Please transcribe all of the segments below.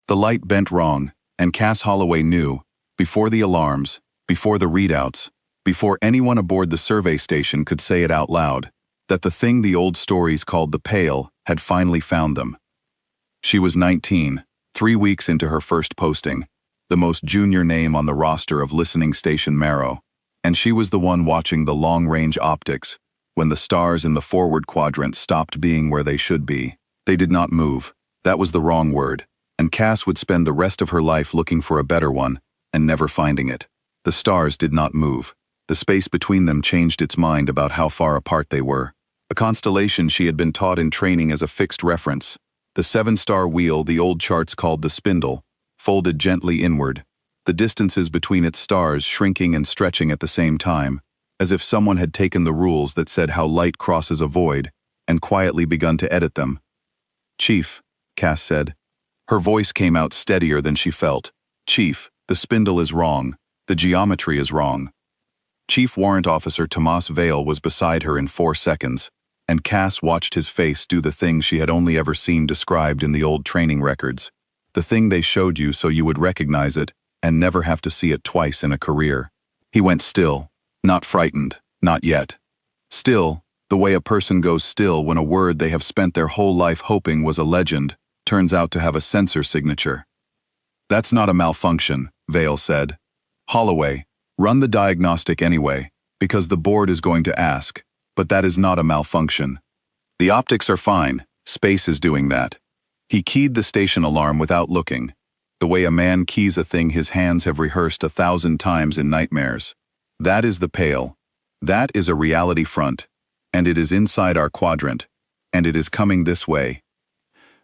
The light bent wrong, and Cass Holloway knew, before the alarms, before the readouts, before anyone aboard the survey station could say it out loud, that the thing the old stories called the Pale had finally found them. She was 19, 3 weeks into her first posting, the most junior name on the roster of listening station Marrow, and she was the one watching the long-range optics when the stars in the forward quadrant stopped being where they should be. They did not move. That was the wrong word, and Cass would spend the rest of her life looking for a better one and never finding it. The stars did not move. The space between them changed its mind about how far apart they were. A constellation she had been taught in training as a fixed reference. The 7-star wheel the old charts called the spindle, folded gently inward, the distances between its stars shrinking and stretching at the same time, as if someone had taken the rules that said how light crosses a void and quietly begun to edit them. "Chief," Cass said. Her voice came out steadier than she felt. "Chief, the spindle is wrong. The geometry is wrong." Chief Warrant Officer Tomas Vale was beside her in 4 seconds, and Cass watched his face do the thing she had only ever seen described in the old training records. The thing they showed you so you would recognize it and never have to see it twice in a career. He went still, not frightened, not yet. Still, the way a person goes still when a word they have spent their whole life hoping was a legend turns out to have a sensor signature. "That's not a malfunction," Vale said. "Holloway, run the diagnostic anyway, because the board is going to ask, but that is not a malfunction. The optics are fine, space is doing that." He keyed the station alarm without looking, the way a man keys a thing his hands have rehearsed 1,000 times in nightmares. "That is the Pale. That is a reality front, and it is inside our quadrant, and it is coming this way."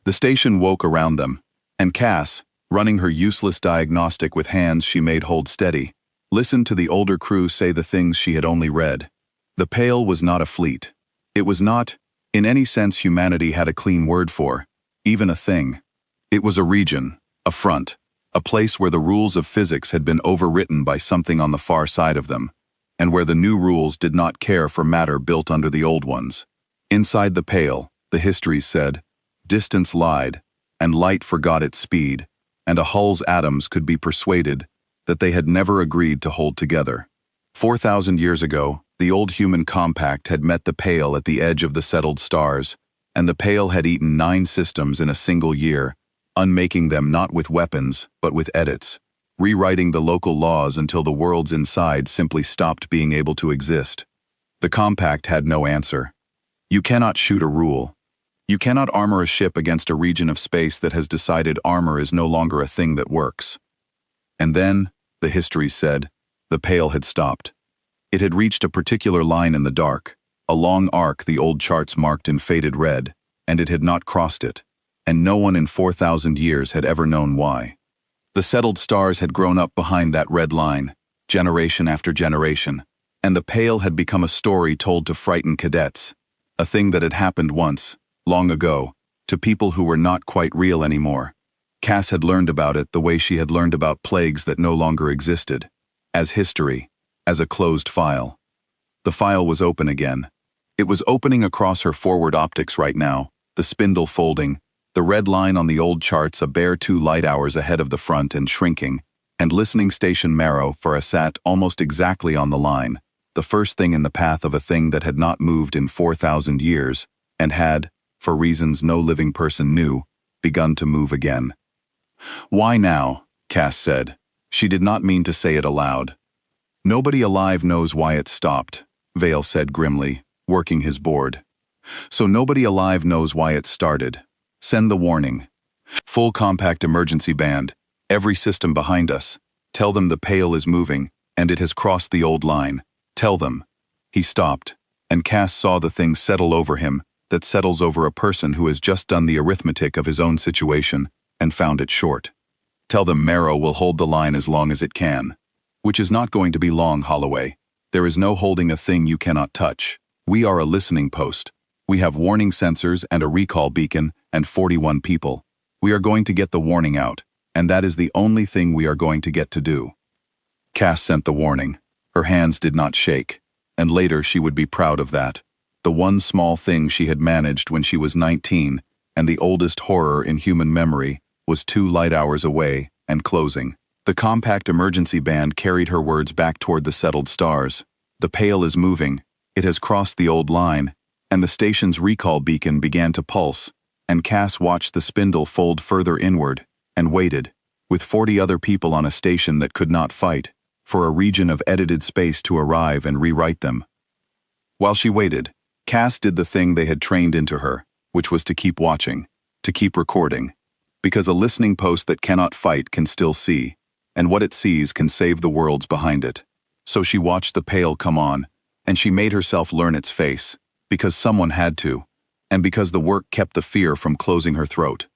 The station woke around them, and Cass, running her useless diagnostic with hands she made hold steady, listened to the older crew say the things she had only read. The Pale was not a fleet. It was not, in any sense humanity had a clean word for, even a thing. It was a region, a front, a place where the rules of physics had been overwritten by something on the far side of them, and where the new rules did not care for matter built under the old ones. Inside the Pale, the histories said, distance lied, and light forgot its speed, and a hull's atoms could be persuaded that they had never agreed to hold together. 4,000 years ago, the old human compact had met the Pale at the edge of the settled stars, and the Pale had eaten 9 systems in a single year, unmaking them not with weapons, but with edits, rewriting the local laws until the worlds inside simply stopped being able to exist. The compact had no answer. You cannot shoot a rule. You cannot armor a ship against a region of space that has decided armor is no longer a thing that works. And then, the histories said, the Pale had stopped. It had reached a particular line in the dark, a long arc the old charts marked in faded red, and it had not crossed it, and no one in 4,000 years had ever known why. The settled stars had grown up behind that red line, generation after generation, and the Pale had become a story told to frighten cadets, a thing that had happened once, long ago, to people who were not quite real anymore. Cass had learned about it the way she had learned about plagues that no longer existed, as history, as a closed file. The file was open again. It was opening across her forward optics right now, the spindle folding, the red line on the old charts a bare 2 light hours ahead of the front and shrinking, and listening station Marrow for a sat almost exactly on the line, the first thing in the path of a thing that had not moved in 4,000 years, and had, for reasons no living person knew, begun to move again. "Why now?" Cass said. She did not mean to say it aloud. "Nobody alive knows why it stopped," Vale said grimly, working his board. "So nobody alive knows why it started. Send the warning. Full compact emergency band. Every system behind us. Tell them the Pale is moving, and it has crossed the old line. Tell them." He stopped, and Cass saw the thing settle over him that settles over a person who has just done the arithmetic of his own situation and found it short. "Tell them Marrow will hold the line as long as it can. Which is not going to be long, Holloway. There is no holding a thing you cannot touch. We are a listening post. We have warning sensors and a recall beacon and 41 people. We are going to get the warning out, and that is the only thing we are going to get to do." Cass sent the warning. Her hands did not shake, and later she would be proud of that. The one small thing she had managed when she was 19, and the oldest horror in human memory, was 2 light hours away and closing. The compact emergency band carried her words back toward the settled stars. The Pale is moving, it has crossed the old line, and the station's recall beacon began to pulse, and Cass watched the spindle fold further inward, and waited, with 40 other people on a station that could not fight, for a region of edited space to arrive and rewrite them. While she waited, Cass did the thing they had trained into her, which was to keep watching, to keep recording, because a listening post that cannot fight can still see, and what it sees can save the worlds behind it. So she watched the Pale come on, and she made herself learn its face, because someone had to, and because the work kept the fear from closing her throat.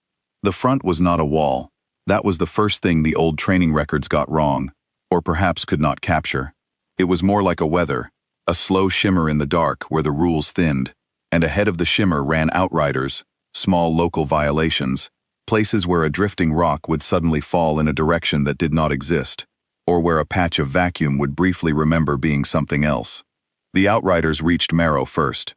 The front was not a wall. That was the first thing the old training records got wrong, or perhaps could not capture. It was more like a weather, a slow shimmer in the dark where the rules thinned, and ahead of the shimmer ran outriders, small local violations, places where a drifting rock would suddenly fall in a direction that did not exist, or where a patch of vacuum would briefly remember being something else. The outriders reached Marrow first.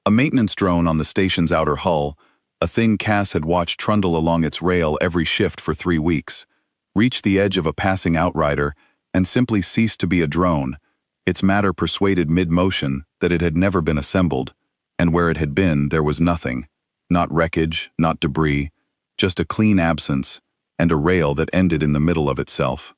A maintenance drone on the station's outer hull, a thing Cass had watched trundle along its rail every shift for 3 weeks, reached the edge of a passing outrider and simply ceased to be a drone, its matter persuaded mid-motion that it had never been assembled, and where it had been there was nothing, not wreckage, not debris, just a clean absence, and a rail that ended in the middle of itself.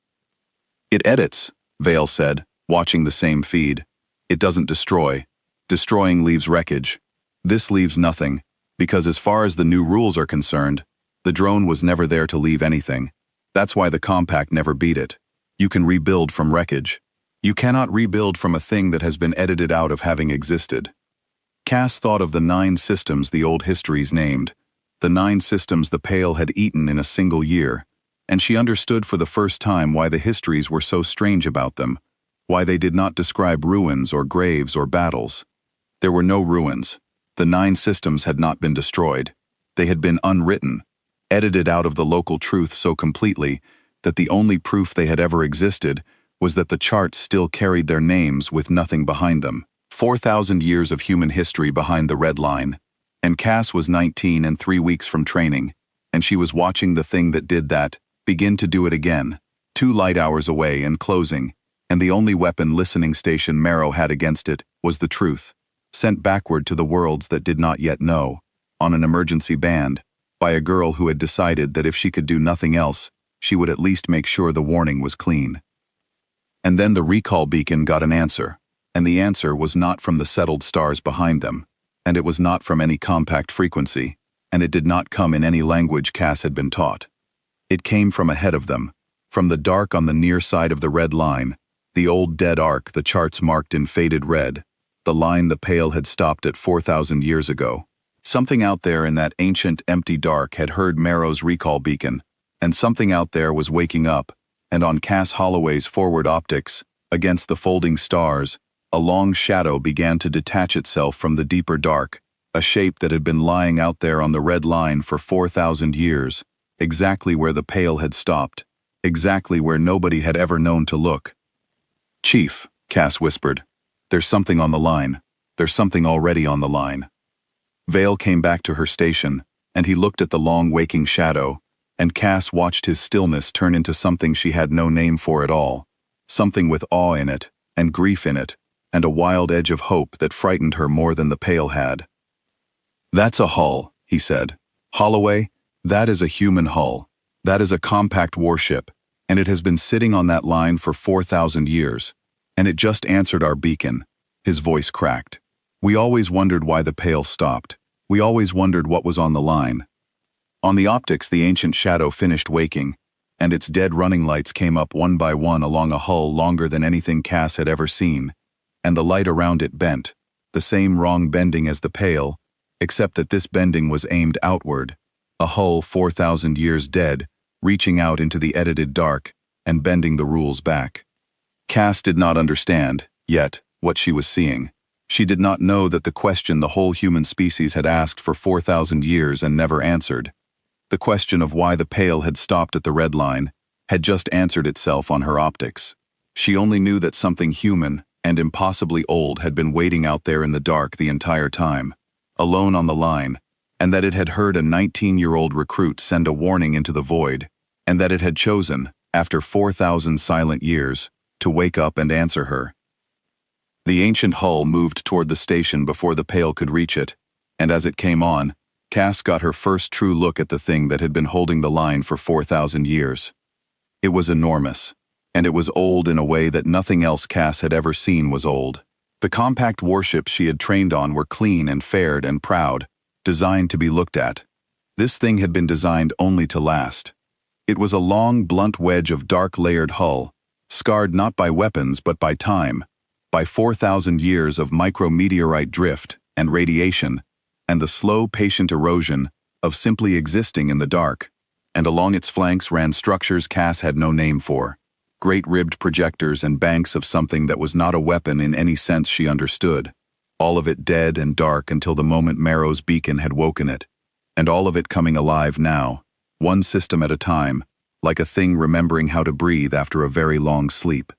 "It edits," Vale said, watching the same feed. "It doesn't destroy. Destroying leaves wreckage. This leaves nothing, because as far as the new rules are concerned, the drone was never there to leave anything. That's why the compact never beat it. You can rebuild from wreckage. You cannot rebuild from a thing that has been edited out of having existed." Cass thought of the 9 systems the old histories named, the 9 systems the Pale had eaten in a single year, and she understood for the first time why the histories were so strange about them, why they did not describe ruins or graves or battles. There were no ruins. The 9 systems had not been destroyed. They had been unwritten, edited out of the local truth so completely that the only proof they had ever existed was that the charts still carried their names with nothing behind them. 4,000 years of human history behind the red line. And Cass was 19 and 3 weeks from training, and she was watching the thing that did that begin to do it again, 2 light hours away and closing, and the only weapon listening station Marrow had against it was the truth, sent backward to the worlds that did not yet know, on an emergency band, by a girl who had decided that if she could do nothing else, she would at least make sure the warning was clean. And then the recall beacon got an answer, and the answer was not from the settled stars behind them, and it was not from any compact frequency, and it did not come in any language Cass had been taught. It came from ahead of them, from the dark on the near side of the red line, the old dead arc the charts marked in faded red, the line the Pale had stopped at 4,000 years ago. Something out there in that ancient empty dark had heard Marrow's recall beacon, and something out there was waking up, and on Cass Holloway's forward optics, against the folding stars, a long shadow began to detach itself from the deeper dark, a shape that had been lying out there on the red line for 4,000 years, exactly where the Pale had stopped, exactly where nobody had ever known to look. "Chief," Cass whispered, "there's something on the line. There's something already on the line." Vale came back to her station, and he looked at the long waking shadow, and Cass watched his stillness turn into something she had no name for at all, something with awe in it, and grief in it, and a wild edge of hope that frightened her more than the Pale had. "That's a hull," he said. "Holloway, that is a human hull. That is a compact warship, and it has been sitting on that line for 4,000 years, and it just answered our beacon." His voice cracked. "We always wondered why the Pale stopped. We always wondered what was on the line." On the optics, the ancient shadow finished waking, and its dead running lights came up one by one along a hull longer than anything Cass had ever seen, and the light around it bent, the same wrong bending as the Pale, except that this bending was aimed outward, a hull 4,000 years dead, reaching out into the edited dark and bending the rules back. Cass did not understand, yet, what she was seeing. She did not know that the question the whole human species had asked for 4,000 years and never answered, the question of why the Pale had stopped at the red line, had just answered itself on her optics. She only knew that something human and impossibly old had been waiting out there in the dark the entire time, alone on the line, and that it had heard a 19-year-old recruit send a warning into the void, and that it had chosen, after 4,000 silent years, to wake up and answer her. The ancient hull moved toward the station before the Pale could reach it, and as it came on, Cass got her first true look at the thing that had been holding the line for 4,000 years. It was enormous, and it was old in a way that nothing else Cass had ever seen was old. The compact warships she had trained on were clean and fair and proud, designed to be looked at. This thing had been designed only to last. It was a long, blunt wedge of dark layered hull, scarred not by weapons but by time, by 4,000 years of micrometeorite drift and radiation, and the slow, patient erosion of simply existing in the dark. And along its flanks ran structures Cass had no name for, great ribbed projectors and banks of something that was not a weapon in any sense she understood, all of it dead and dark until the moment Marrow's beacon had woken it, and all of it coming alive now, one system at a time, like a thing remembering how to breathe after a very long sleep.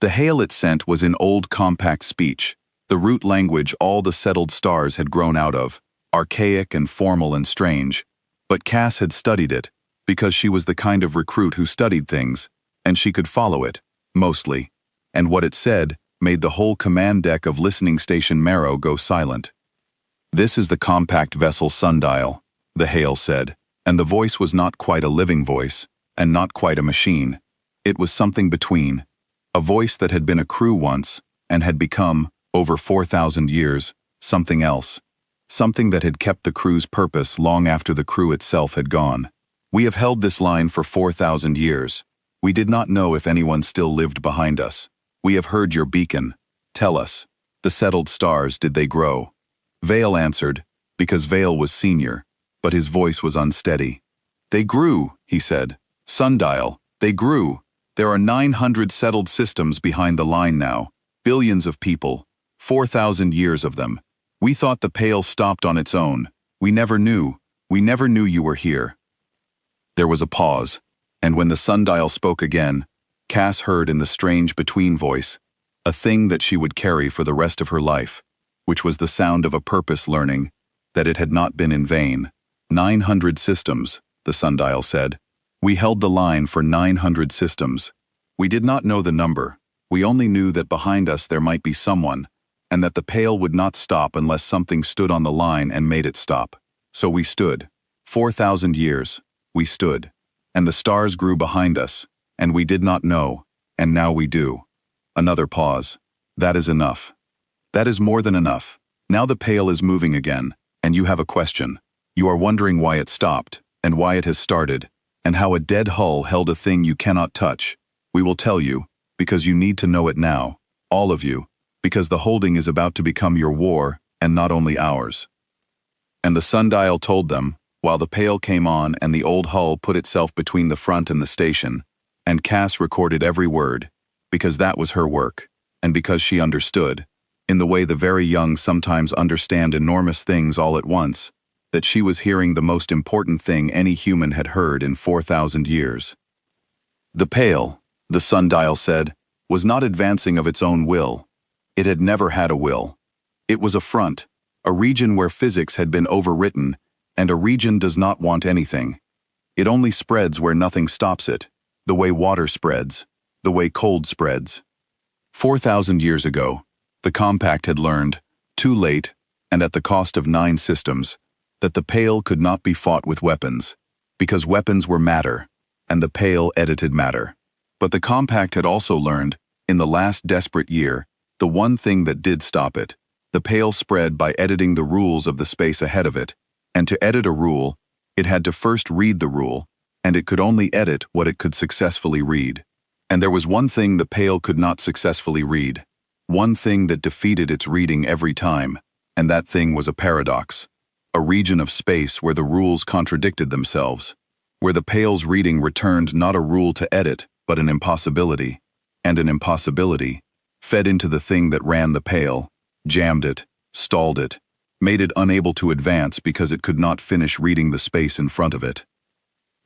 The hail it sent was in old compact speech, the root language all the settled stars had grown out of, archaic and formal and strange, but Cass had studied it, because she was the kind of recruit who studied things, and she could follow it, mostly, and what it said made the whole command deck of listening station Marrow go silent. "This is the compact vessel sundial," the hail said, and the voice was not quite a living voice, and not quite a machine. It was something between, a voice that had been a crew once, and had become, over 4,000 years, something else, something that had kept the crew's purpose long after the crew itself had gone. "We have held this line for 4,000 years. We did not know if anyone still lived behind us. We have heard your beacon. Tell us, the settled stars, did they grow?" Vale answered, because Vale was senior, but his voice was unsteady. "They grew," he said. "Sundial, they grew. There are 900 settled systems behind the line now, billions of people, 4,000 years of them. We thought the Pale stopped on its own. We never knew you were here." There was a pause, and when the sundial spoke again, Cass heard in the strange between voice a thing that she would carry for the rest of her life, which was the sound of a purpose learning that it had not been in vain. 900 systems, the sundial said. "We held the line for 900 systems. We did not know the number. We only knew that behind us there might be someone, and that the Pale would not stop unless something stood on the line and made it stop. So we stood. 4,000 years, we stood. And the stars grew behind us, and we did not know, and now we do." Another pause. "That is enough. That is more than enough. Now the Pale is moving again, and you have a question. You are wondering why it stopped, and why it has started, and how a dead hull held a thing you cannot touch. We will tell you, because you need to know it now, all of you, because the holding is about to become your war, and not only ours." And the sundial told them, while the Pale came on and the old hull put itself between the front and the station, and Cass recorded every word, because that was her work, and because she understood, in the way the very young sometimes understand enormous things all at once, that she was hearing the most important thing any human had heard in 4,000 years. The Pale, the sundial said, was not advancing of its own will. It had never had a will. It was a front, a region where physics had been overwritten, and a region does not want anything. It only spreads where nothing stops it, the way water spreads, the way cold spreads. 4,000 years ago, the Compact had learned, too late, and at the cost of 9 systems, that the Pale could not be fought with weapons, because weapons were matter, and the Pale edited matter. But the Compact had also learned, in the last desperate year, the one thing that did stop it. The Pale spread by editing the rules of the space ahead of it, and to edit a rule, it had to first read the rule, and it could only edit what it could successfully read. And there was one thing the Pale could not successfully read, one thing that defeated its reading every time, and that thing was a paradox, a region of space where the rules contradicted themselves, where the Pale's reading returned not a rule to edit, but an impossibility, and an impossibility fed into the thing that ran the Pale, jammed it, stalled it, made it unable to advance because it could not finish reading the space in front of it.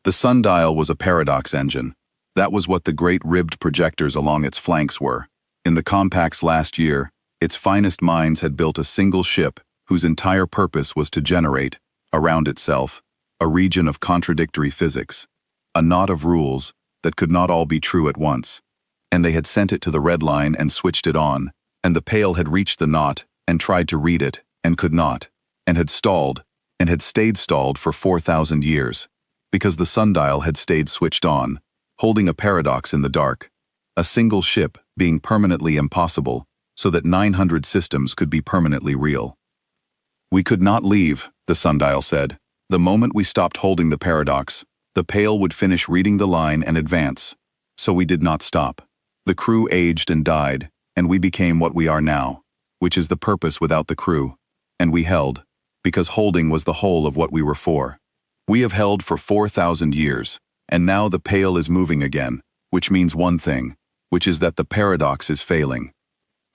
The sundial was a paradox engine. That was what the great ribbed projectors along its flanks were. In the Compact's last year, its finest minds had built a single ship whose entire purpose was to generate, around itself, a region of contradictory physics, a knot of rules that could not all be true at once. And they had sent it to the red line and switched it on, and the Pale had reached the knot and tried to read it and could not, and had stalled, and had stayed stalled for 4,000 years, because the sundial had stayed switched on, holding a paradox in the dark, a single ship being permanently impossible so that 900 systems could be permanently real. We could not leave, the sundial said. The moment we stopped holding the paradox, the Pale would finish reading the line and advance. So we did not stop. The crew aged and died, and we became what we are now, which is the purpose without the crew. And we held, because holding was the whole of what we were for. We have held for 4,000 years, and now the Pale is moving again, which means one thing, which is that the paradox is failing.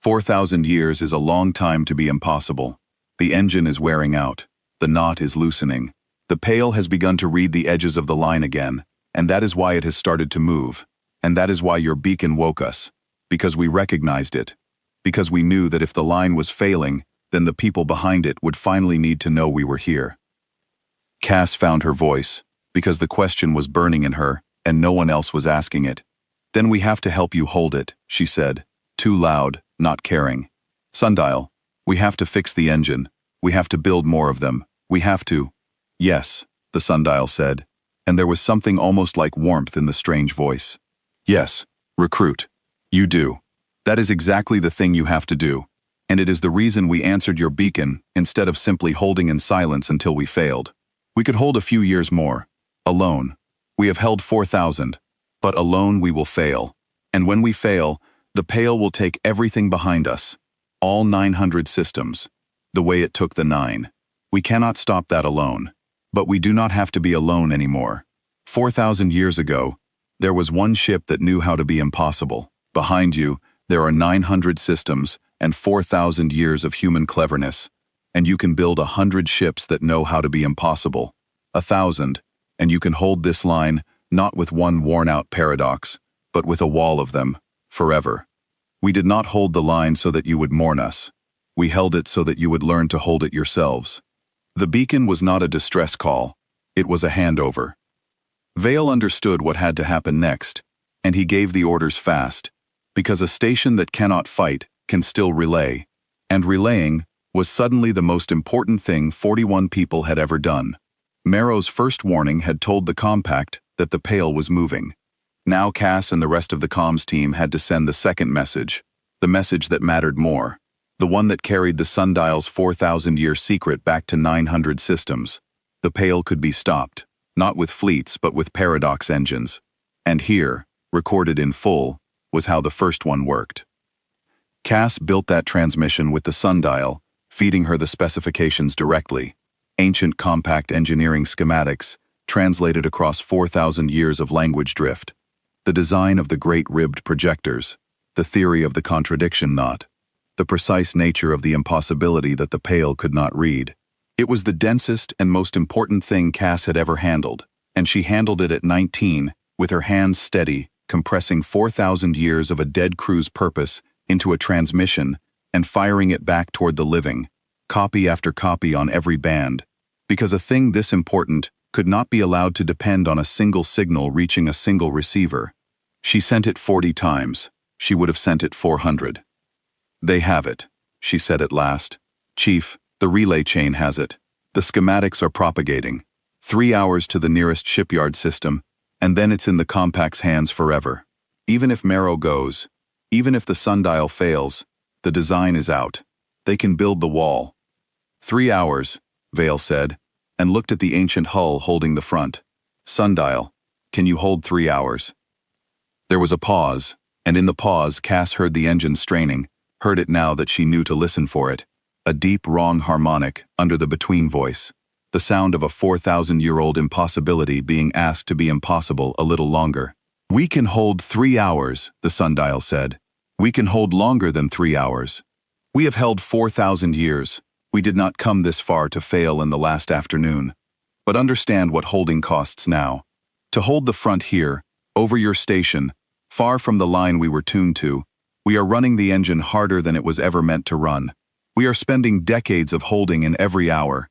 4,000 years is a long time to be impossible. The engine is wearing out. The knot is loosening. The Pale has begun to read the edges of the line again, and that is why it has started to move. And that is why your beacon woke us. Because we recognized it. Because we knew that if the line was failing, then the people behind it would finally need to know we were here. Cass found her voice, because the question was burning in her, and no one else was asking it. Then we have to help you hold it, she said, too loud, not caring. Sundial, we have to fix the engine. We have to build more of them. We have to. Yes, the sundial said, and there was something almost like warmth in the strange voice. Yes, recruit. You do. That is exactly the thing you have to do. And it is the reason we answered your beacon instead of simply holding in silence until we failed. We could hold a few years more. Alone. We have held 4,000. But alone we will fail. And when we fail, the Pale will take everything behind us. All 900 systems. The way it took the 9. We cannot stop that alone. But we do not have to be alone anymore. 4,000 years ago, there was one ship that knew how to be impossible. Behind you, there are 900 systems and 4,000 years of human cleverness. And you can build 100 ships that know how to be impossible. 1,000, and you can hold this line not with one worn-out paradox, but with a wall of them, forever. We did not hold the line so that you would mourn us. We held it so that you would learn to hold it yourselves. The beacon was not a distress call. It was a handover. Vale understood what had to happen next, and he gave the orders fast, because a station that cannot fight can still relay, and relaying was suddenly the most important thing 41 people had ever done. Marrow's first warning had told the compact that the Pale was moving. Now Cass and the rest of the comms team had to send the second message, the message that mattered more, the one that carried the sundial's 4,000-year secret back to 900 systems. The Pale could be stopped, not with fleets but with paradox engines. And here, recorded in full, was how the first one worked. Cass built that transmission with the sundial, feeding her the specifications directly. Ancient compact engineering schematics, translated across 4,000 years of language drift. The design of the great ribbed projectors, the theory of the contradiction knot, the precise nature of the impossibility that the Pale could not read. It was the densest and most important thing Cass had ever handled, and she handled it at 19, with her hands steady, compressing 4,000 years of a dead crew's purpose into a transmission and firing it back toward the living, copy after copy on every band, because a thing this important could not be allowed to depend on a single signal reaching a single receiver. She sent it 40 times. She would have sent it 400. They have it, she said at last. Chief, the relay chain has it. The schematics are propagating. 3 hours to the nearest shipyard system, and then it's in the compact's hands forever. Even if Marrow goes, even if the sundial fails, the design is out. They can build the wall. 3 hours, Vale said, and looked at the ancient hull holding the front. Sundial, can you hold 3 hours? There was a pause, and in the pause Cass heard the engine straining, heard it now that she knew to listen for it. A deep, wrong harmonic under the between voice. The sound of a 4,000-year-old impossibility being asked to be impossible a little longer. We can hold 3 hours, the sundial said. We can hold longer than 3 hours. We have held 4,000 years. We did not come this far to fail in the last afternoon. But understand what holding costs now. To hold the front here, over your station, far from the line we were tuned to, we are running the engine harder than it was ever meant to run. We are spending decades of holding in every hour.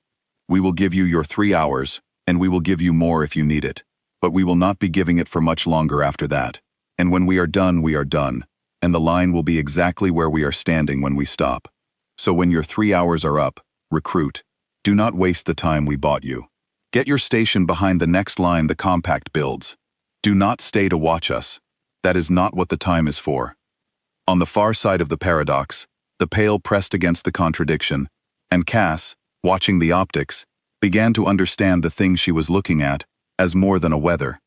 We will give you your 3 hours, and we will give you more if you need it. But we will not be giving it for much longer after that. And when we are done, and the line will be exactly where we are standing when we stop. So when your 3 hours are up, recruit. Do not waste the time we bought you. Get your station behind the next line the compact builds. Do not stay to watch us. That is not what the time is for. On the far side of the paradox, the Pale pressed against the contradiction, and Cass, watching the optics, began to understand the thing she was looking at as more than a weather.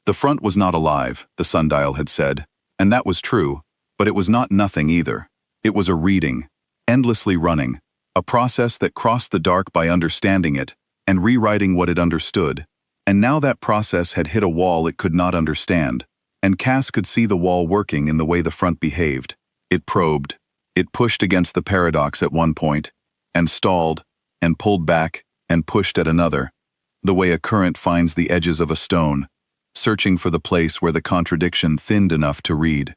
The front was not alive, the sundial had said, and that was true, but it was not nothing either. It was a reading, endlessly running, a process that crossed the dark by understanding it and rewriting what it understood. And now that process had hit a wall it could not understand, and Cass could see the wall working in the way the front behaved. It probed, it pushed against the paradox at one point, and stalled, and pulled back, and pushed at another, the way a current finds the edges of a stone, searching for the place where the contradiction thinned enough to read.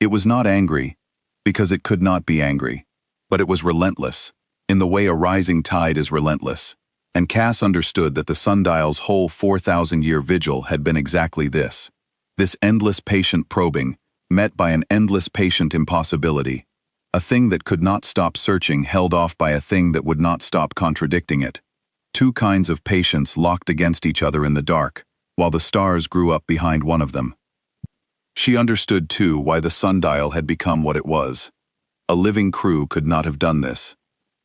It was not angry, because it could not be angry, but it was relentless, in the way a rising tide is relentless, and Cass understood that the sundial's whole 4,000-year vigil had been exactly this endless patient probing, met by an endless patient impossibility, a thing that could not stop searching held off by a thing that would not stop contradicting it. Two kinds of patience locked against each other in the dark, while the stars grew up behind one of them. She understood, too, why the sundial had become what it was. A living crew could not have done this.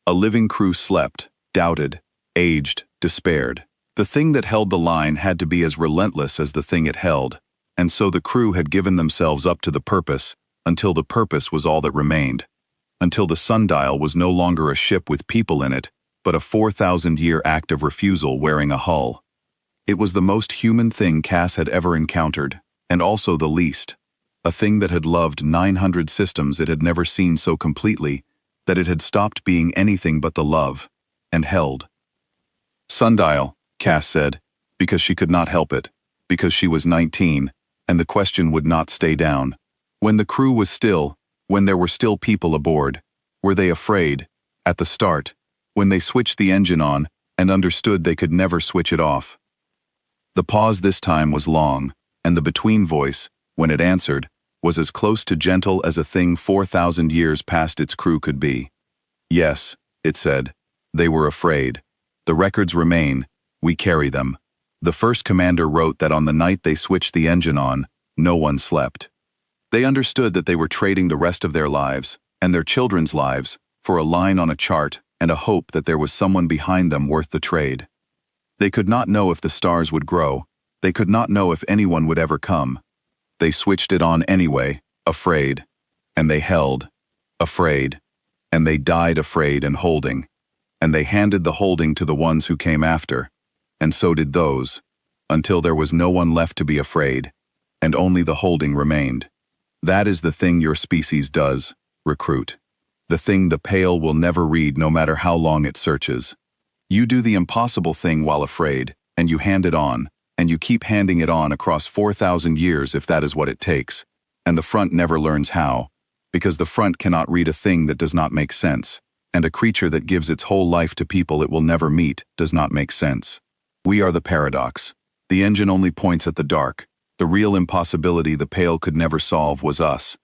A living crew slept, doubted, aged, despaired. The thing that held the line had to be as relentless as the thing it held, and so the crew had given themselves up to the purpose, until the purpose was all that remained. Until the sundial was no longer a ship with people in it, but a 4,000-year act of refusal wearing a hull. It was the most human thing Cass had ever encountered, and also the least. A thing that had loved 900 systems it had never seen so completely that it had stopped being anything but the love, and held. Sundial, Cass said, because she could not help it, because she was 19, and the question would not stay down. When the crew was still, when there were still people aboard, were they afraid, at the start, when they switched the engine on and understood they could never switch it off? The pause this time was long, and the between voice, when it answered, was as close to gentle as a thing 4,000 years past its crew could be. Yes, it said, they were afraid. The records remain, we carry them. The first commander wrote that on the night they switched the engine on, no one slept. They understood that they were trading the rest of their lives, and their children's lives, for a line on a chart and a hope that there was someone behind them worth the trade. They could not know if the stars would grow, they could not know if anyone would ever come. They switched it on anyway, afraid. And they held, afraid. And they died afraid and holding. And they handed the holding to the ones who came after. And so did those, until there was no one left to be afraid, and only the holding remained. That is the thing your species does, recruit. The thing the Pale will never read no matter how long it searches. You do the impossible thing while afraid, and you hand it on, and you keep handing it on across 4,000 years if that is what it takes, and the front never learns how, because the front cannot read a thing that does not make sense, and a creature that gives its whole life to people it will never meet does not make sense. We are the paradox. The engine only points at the dark. The real impossibility the Pale could never solve was us.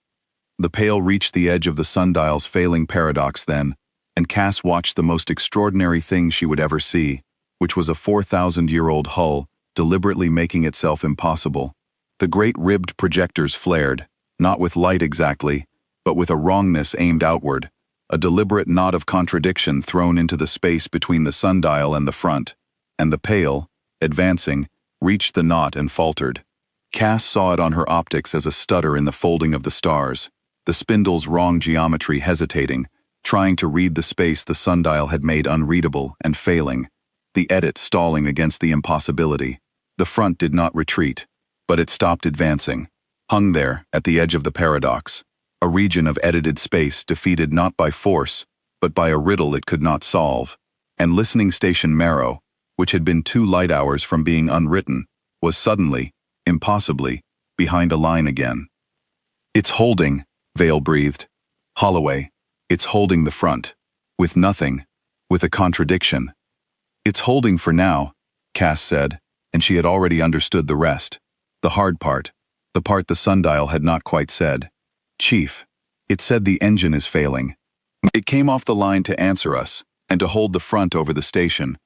The Pale reached the edge of the sundial's failing paradox then, and Cass watched the most extraordinary thing she would ever see, which was a 4,000-year-old hull deliberately making itself impossible. The great ribbed projectors flared, not with light exactly, but with a wrongness aimed outward, a deliberate knot of contradiction thrown into the space between the sundial and the front, and the Pale, advancing, reached the knot and faltered. Cass saw it on her optics as a stutter in the folding of the stars, the spindle's wrong geometry hesitating, trying to read the space the sundial had made unreadable and failing, the edit stalling against the impossibility. The front did not retreat, but it stopped advancing, hung there at the edge of the paradox, a region of edited space defeated not by force, but by a riddle it could not solve, and listening station Marrow, which had been 2 light hours from being unwritten, was suddenly, impossibly, behind a line again. It's holding, Vale breathed. Holloway, it's holding the front. With nothing. With a contradiction. It's holding for now, Cass said, and she had already understood the rest. The hard part. The part the sundial had not quite said. Chief, it said the engine is failing. It came off the line to answer us, and to hold the front over the station.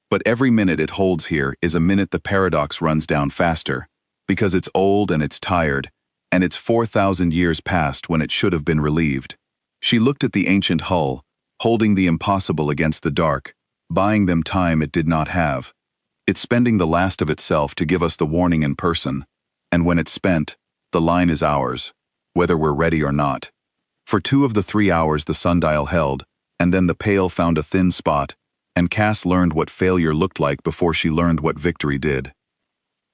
But every minute it holds here is a minute the paradox runs down faster, because it's old and it's tired, and it's 4,000 years past when it should have been relieved. She looked at the ancient hull, holding the impossible against the dark, buying them time it did not have. It's spending the last of itself to give us the warning in person, and when it's spent, the line is ours, whether we're ready or not. For 2 of the 3 hours the sundial held, and then the pail found a thin spot, and Cass learned what failure looked like before she learned what victory did.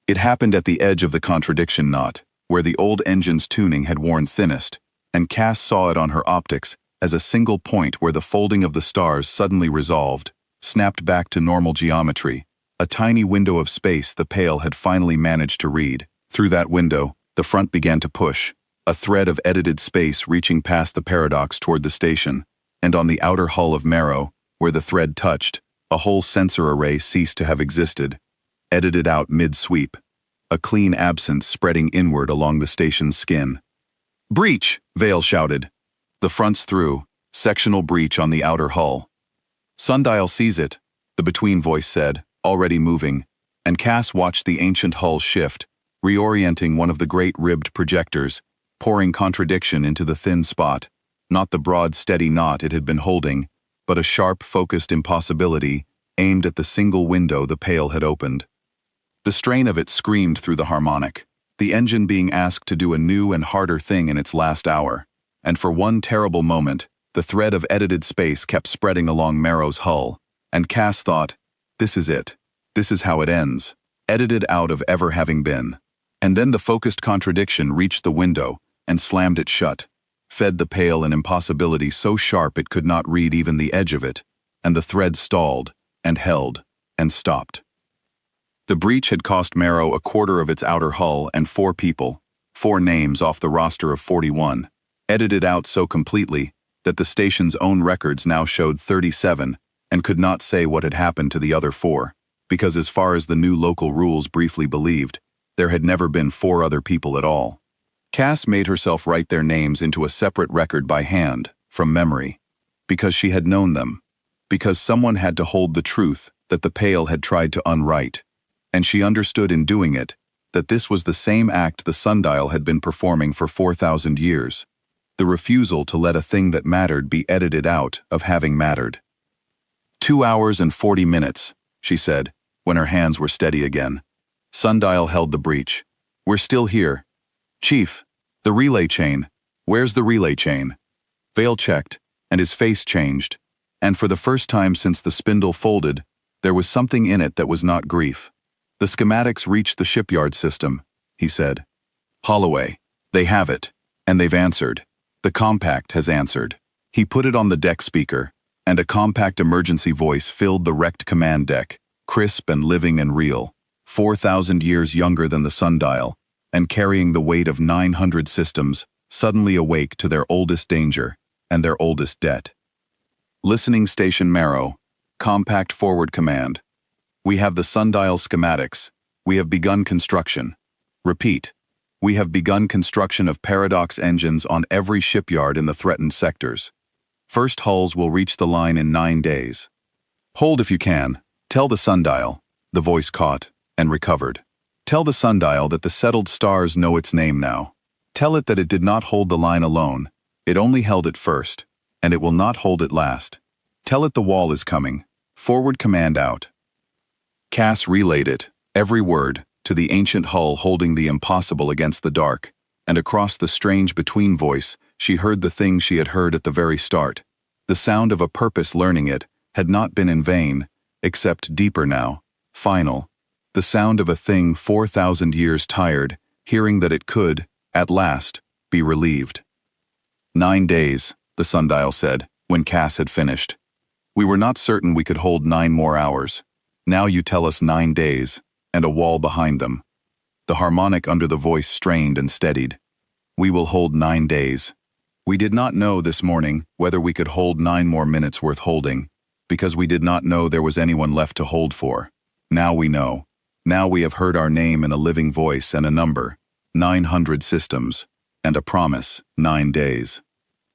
It happened at the edge of the contradiction knot, where the old engine's tuning had worn thinnest, and Cass saw it on her optics as a single point where the folding of the stars suddenly resolved, snapped back to normal geometry, a tiny window of space the pail had finally managed to read. Through that window, the front began to push, a thread of edited space reaching past the paradox toward the station, and on the outer hull of Marrow, where the thread touched, a whole sensor array ceased to have existed, edited out mid-sweep, a clean absence spreading inward along the station's skin. "Breach!" Vale shouted. The front's through, sectional breach on the outer hull. "Sundial sees it," the between voice said, already moving, and Cass watched the ancient hull shift, reorienting one of the great ribbed projectors, pouring contradiction into the thin spot, not the broad steady knot it had been holding, but a sharp focused impossibility aimed at the single window the pail had opened. The strain of it screamed through the harmonic, the engine being asked to do a new and harder thing in its last hour, and for one terrible moment, the thread of edited space kept spreading along Marrow's hull, and Cass thought, this is it. This is how it ends, edited out of ever having been. And then the focused contradiction reached the window and slammed it shut, fed the pail an impossibility so sharp it could not read even the edge of it, and the thread stalled, and held, and stopped. The breach had cost Marrow a quarter of its outer hull and 4 people, 4 names off the roster of 41, edited out so completely that the station's own records now showed 37 and could not say what had happened to the other 4, because as far as the new local rules briefly believed, there had never been 4 other people at all. Cass made herself write their names into a separate record by hand, from memory, because she had known them, because someone had to hold the truth that the pail had tried to unwrite, and she understood in doing it that this was the same act the sundial had been performing for 4,000 years, the refusal to let a thing that mattered be edited out of having mattered. 2 hours and 40 minutes, she said, when her hands were steady again. Sundial held the breach. We're still here. Chief, the relay chain. Where's the relay chain? Vale checked, and his face changed, and for the first time since the spindle folded, there was something in it that was not grief. The schematics reached the shipyard system, he said. Holloway, they have it, and they've answered. The compact has answered. He put it on the deck speaker, and a compact emergency voice filled the wrecked command deck, crisp and living and real, 4,000 years younger than the sundial, and carrying the weight of 900 systems, suddenly awake to their oldest danger and their oldest debt. Listening Station Marrow, compact forward command. We have the sundial schematics. We have begun construction. Repeat. We have begun construction of paradox engines on every shipyard in the threatened sectors. First hulls will reach the line in 9 days. Hold if you can. Tell the sundial, the voice caught and recovered. Tell the sundial that the settled stars know its name now. Tell it that it did not hold the line alone. It only held it first, and it will not hold it last. Tell it the wall is coming. Forward command out. Cass relayed it, every word, to the ancient hull holding the impossible against the dark, and across the strange between voice, she heard the thing she had heard at the very start. The sound of a purpose learning it had not been in vain, except deeper now, final. The sound of a thing 4,000 years tired, hearing that it could, at last, be relieved. 9 days, the sundial said, when Cass had finished. We were not certain we could hold 9 more hours. Now you tell us 9 days, and a wall behind them. The harmonic under the voice strained and steadied. We will hold 9 days. We did not know this morning whether we could hold 9 more minutes worth holding, because we did not know there was anyone left to hold for. Now we know. Now we have heard our name in a living voice and a number, 900 systems, and a promise, 9 days.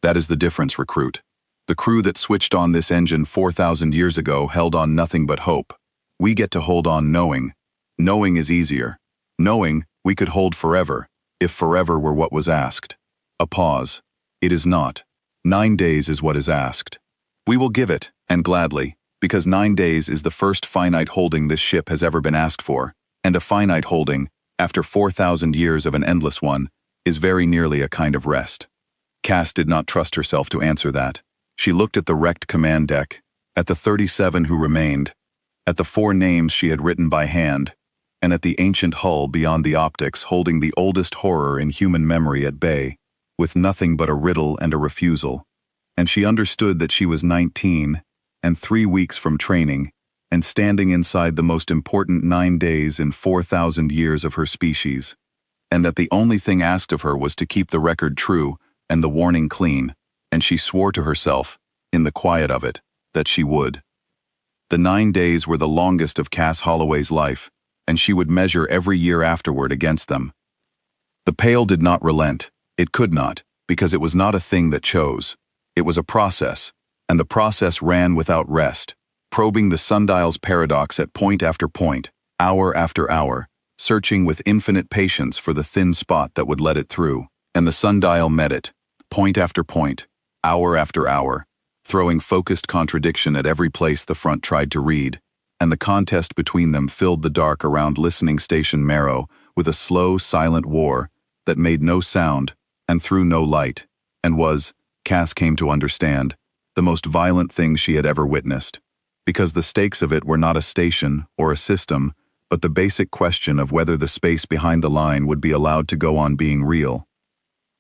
That is the difference, recruit. The crew that switched on this engine 4,000 years ago held on nothing but hope. We get to hold on knowing. Knowing is easier. Knowing we could hold forever, if forever were what was asked. A pause. It is not. 9 days is what is asked. We will give it, and gladly, because 9 days is the first finite holding this ship has ever been asked for, and a finite holding, after 4,000 years of an endless one, is very nearly a kind of rest. Cass did not trust herself to answer that. She looked at the wrecked command deck, at the 37 who remained, at the 4 names she had written by hand, and at the ancient hull beyond the optics holding the oldest horror in human memory at bay, with nothing but a riddle and a refusal. And she understood that she was 19, and 3 weeks from training, and standing inside the most important 9 days in 4,000 years of her species, and that the only thing asked of her was to keep the record true and the warning clean, and she swore to herself, in the quiet of it, that she would. The 9 days were the longest of Cass Holloway's life, and she would measure every year afterward against them. The Pale did not relent. It could not, because it was not a thing that chose. It was a process, and the process ran without rest, probing the sundial's paradox at point after point, hour after hour, searching with infinite patience for the thin spot that would let it through, and the sundial met it, point after point, hour after hour, throwing focused contradiction at every place the front tried to read, and the contest between them filled the dark around listening station Marrow with a slow, silent war that made no sound and threw no light, and was, Cass came to understand, the most violent thing she had ever witnessed, because the stakes of it were not a station or a system, but the basic question of whether the space behind the line would be allowed to go on being real.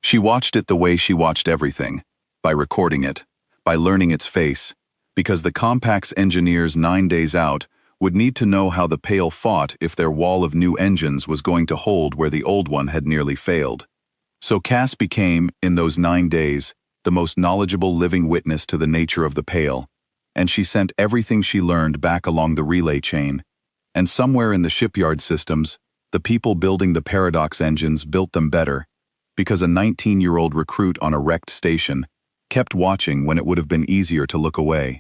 She watched it the way she watched everything, by recording it, by learning its face, because the Compact's engineers 9 days out would need to know how the Pale fought if their wall of new engines was going to hold where the old one had nearly failed. So Cass became, in those 9 days, the most knowledgeable living witness to the nature of the Pale, and she sent everything she learned back along the relay chain, and somewhere in the shipyard systems, the people building the Paradox engines built them better, because a 19-year-old recruit on a wrecked station kept watching when it would have been easier to look away.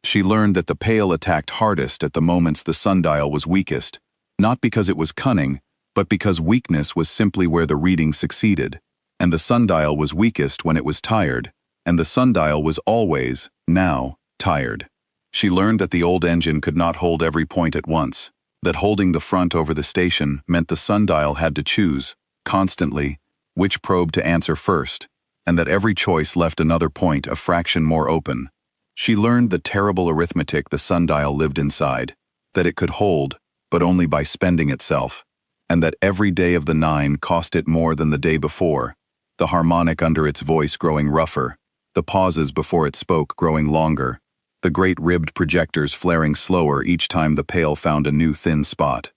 She learned that the Pale attacked hardest at the moments the sundial was weakest, not because it was cunning, but because weakness was simply where the reading succeeded, and the sundial was weakest when it was tired, and the sundial was always, now, tired. She learned that the old engine could not hold every point at once, that holding the front over the station meant the sundial had to choose, constantly, which probe to answer first, and that every choice left another point a fraction more open. She learned the terrible arithmetic the sundial lived inside, that it could hold, but only by spending itself, and that every day of the 9 cost it more than the day before, the harmonic under its voice growing rougher, the pauses before it spoke growing longer, the great ribbed projectors flaring slower each time the Pale found a new thin spot.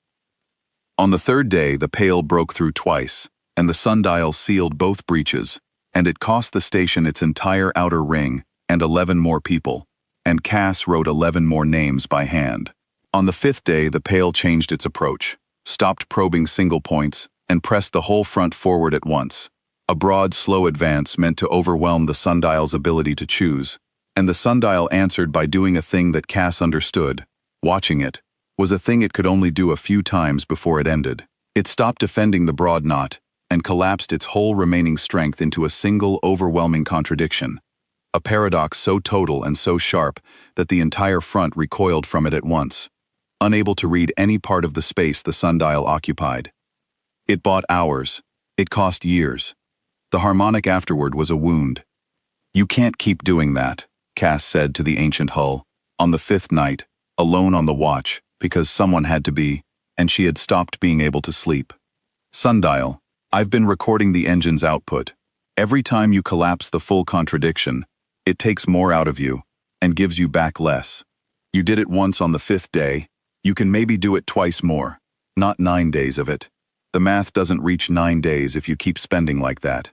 On the 3rd day, the Pale broke through twice, and the sundial sealed both breaches, and it cost the station its entire outer ring, and 11 more people, and Cass wrote 11 more names by hand. On the 5th day, the Pale changed its approach, stopped probing single points, and pressed the whole front forward at once. A broad, slow advance meant to overwhelm the sundial's ability to choose, and the sundial answered by doing a thing that Cass understood, watching it, was a thing it could only do a few times before it ended. It stopped defending the broad knot, and collapsed its whole remaining strength into a single, overwhelming contradiction. A paradox so total and so sharp that the entire front recoiled from it at once, unable to read any part of the space the sundial occupied. It bought hours. It cost years. The harmonic afterward was a wound. "You can't keep doing that," Cass said to the ancient hull, on the 5th night, alone on the watch, because someone had to be, and she had stopped being able to sleep. "Sundial, I've been recording the engine's output. Every time you collapse the full contradiction, it takes more out of you, and gives you back less. You did it once on the 5th day, you can maybe do it twice more, not 9 days of it. The math doesn't reach 9 days if you keep spending like that."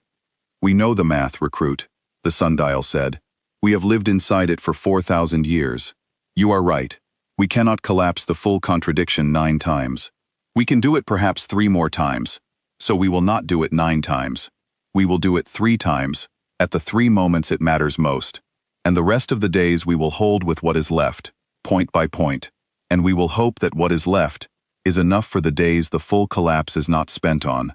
"We know the math, recruit," the sundial said. "We have lived inside it for 4,000 years. You are right. We cannot collapse the full contradiction 9 times. We can do it perhaps 3 more times. So we will not do it 9 times. We will do it 3 times, at the 3 moments it matters most. And the rest of the days we will hold with what is left, point by point. And we will hope that what is left is enough for the days the full collapse is not spent on.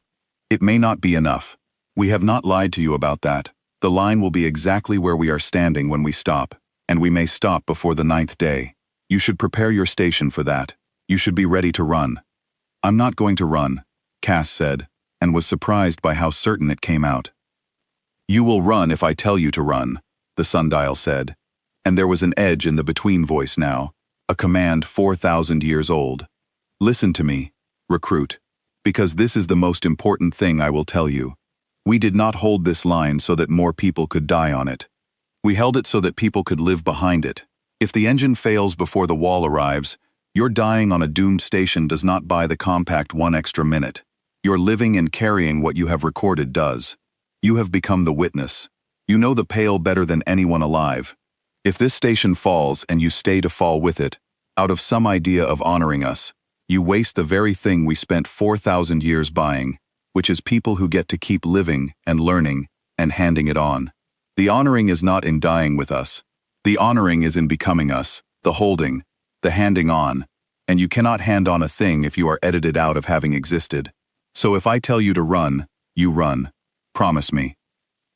It may not be enough. We have not lied to you about that. The line will be exactly where we are standing when we stop, and we may stop before the 9th day. You should prepare your station for that. You should be ready to run. I'm not going to run, Cass said, and was surprised by how certain it came out. You will run if I tell you to run, the sundial said. And there was an edge in the between voice now, a command 4,000 years old. Listen to me, recruit, because this is the most important thing I will tell you. We did not hold this line so that more people could die on it. We held it so that people could live behind it. If the engine fails before the wall arrives, your dying on a doomed station does not buy the compact 1 extra minute. Your living and carrying what you have recorded does. You have become the witness. You know the Pale better than anyone alive. If this station falls and you stay to fall with it, out of some idea of honoring us, you waste the very thing we spent 4,000 years buying, which is people who get to keep living and learning and handing it on. The honoring is not in dying with us. The honoring is in becoming us, the holding, the handing on, and you cannot hand on a thing if you are edited out of having existed. So if I tell you to run, you run. Promise me.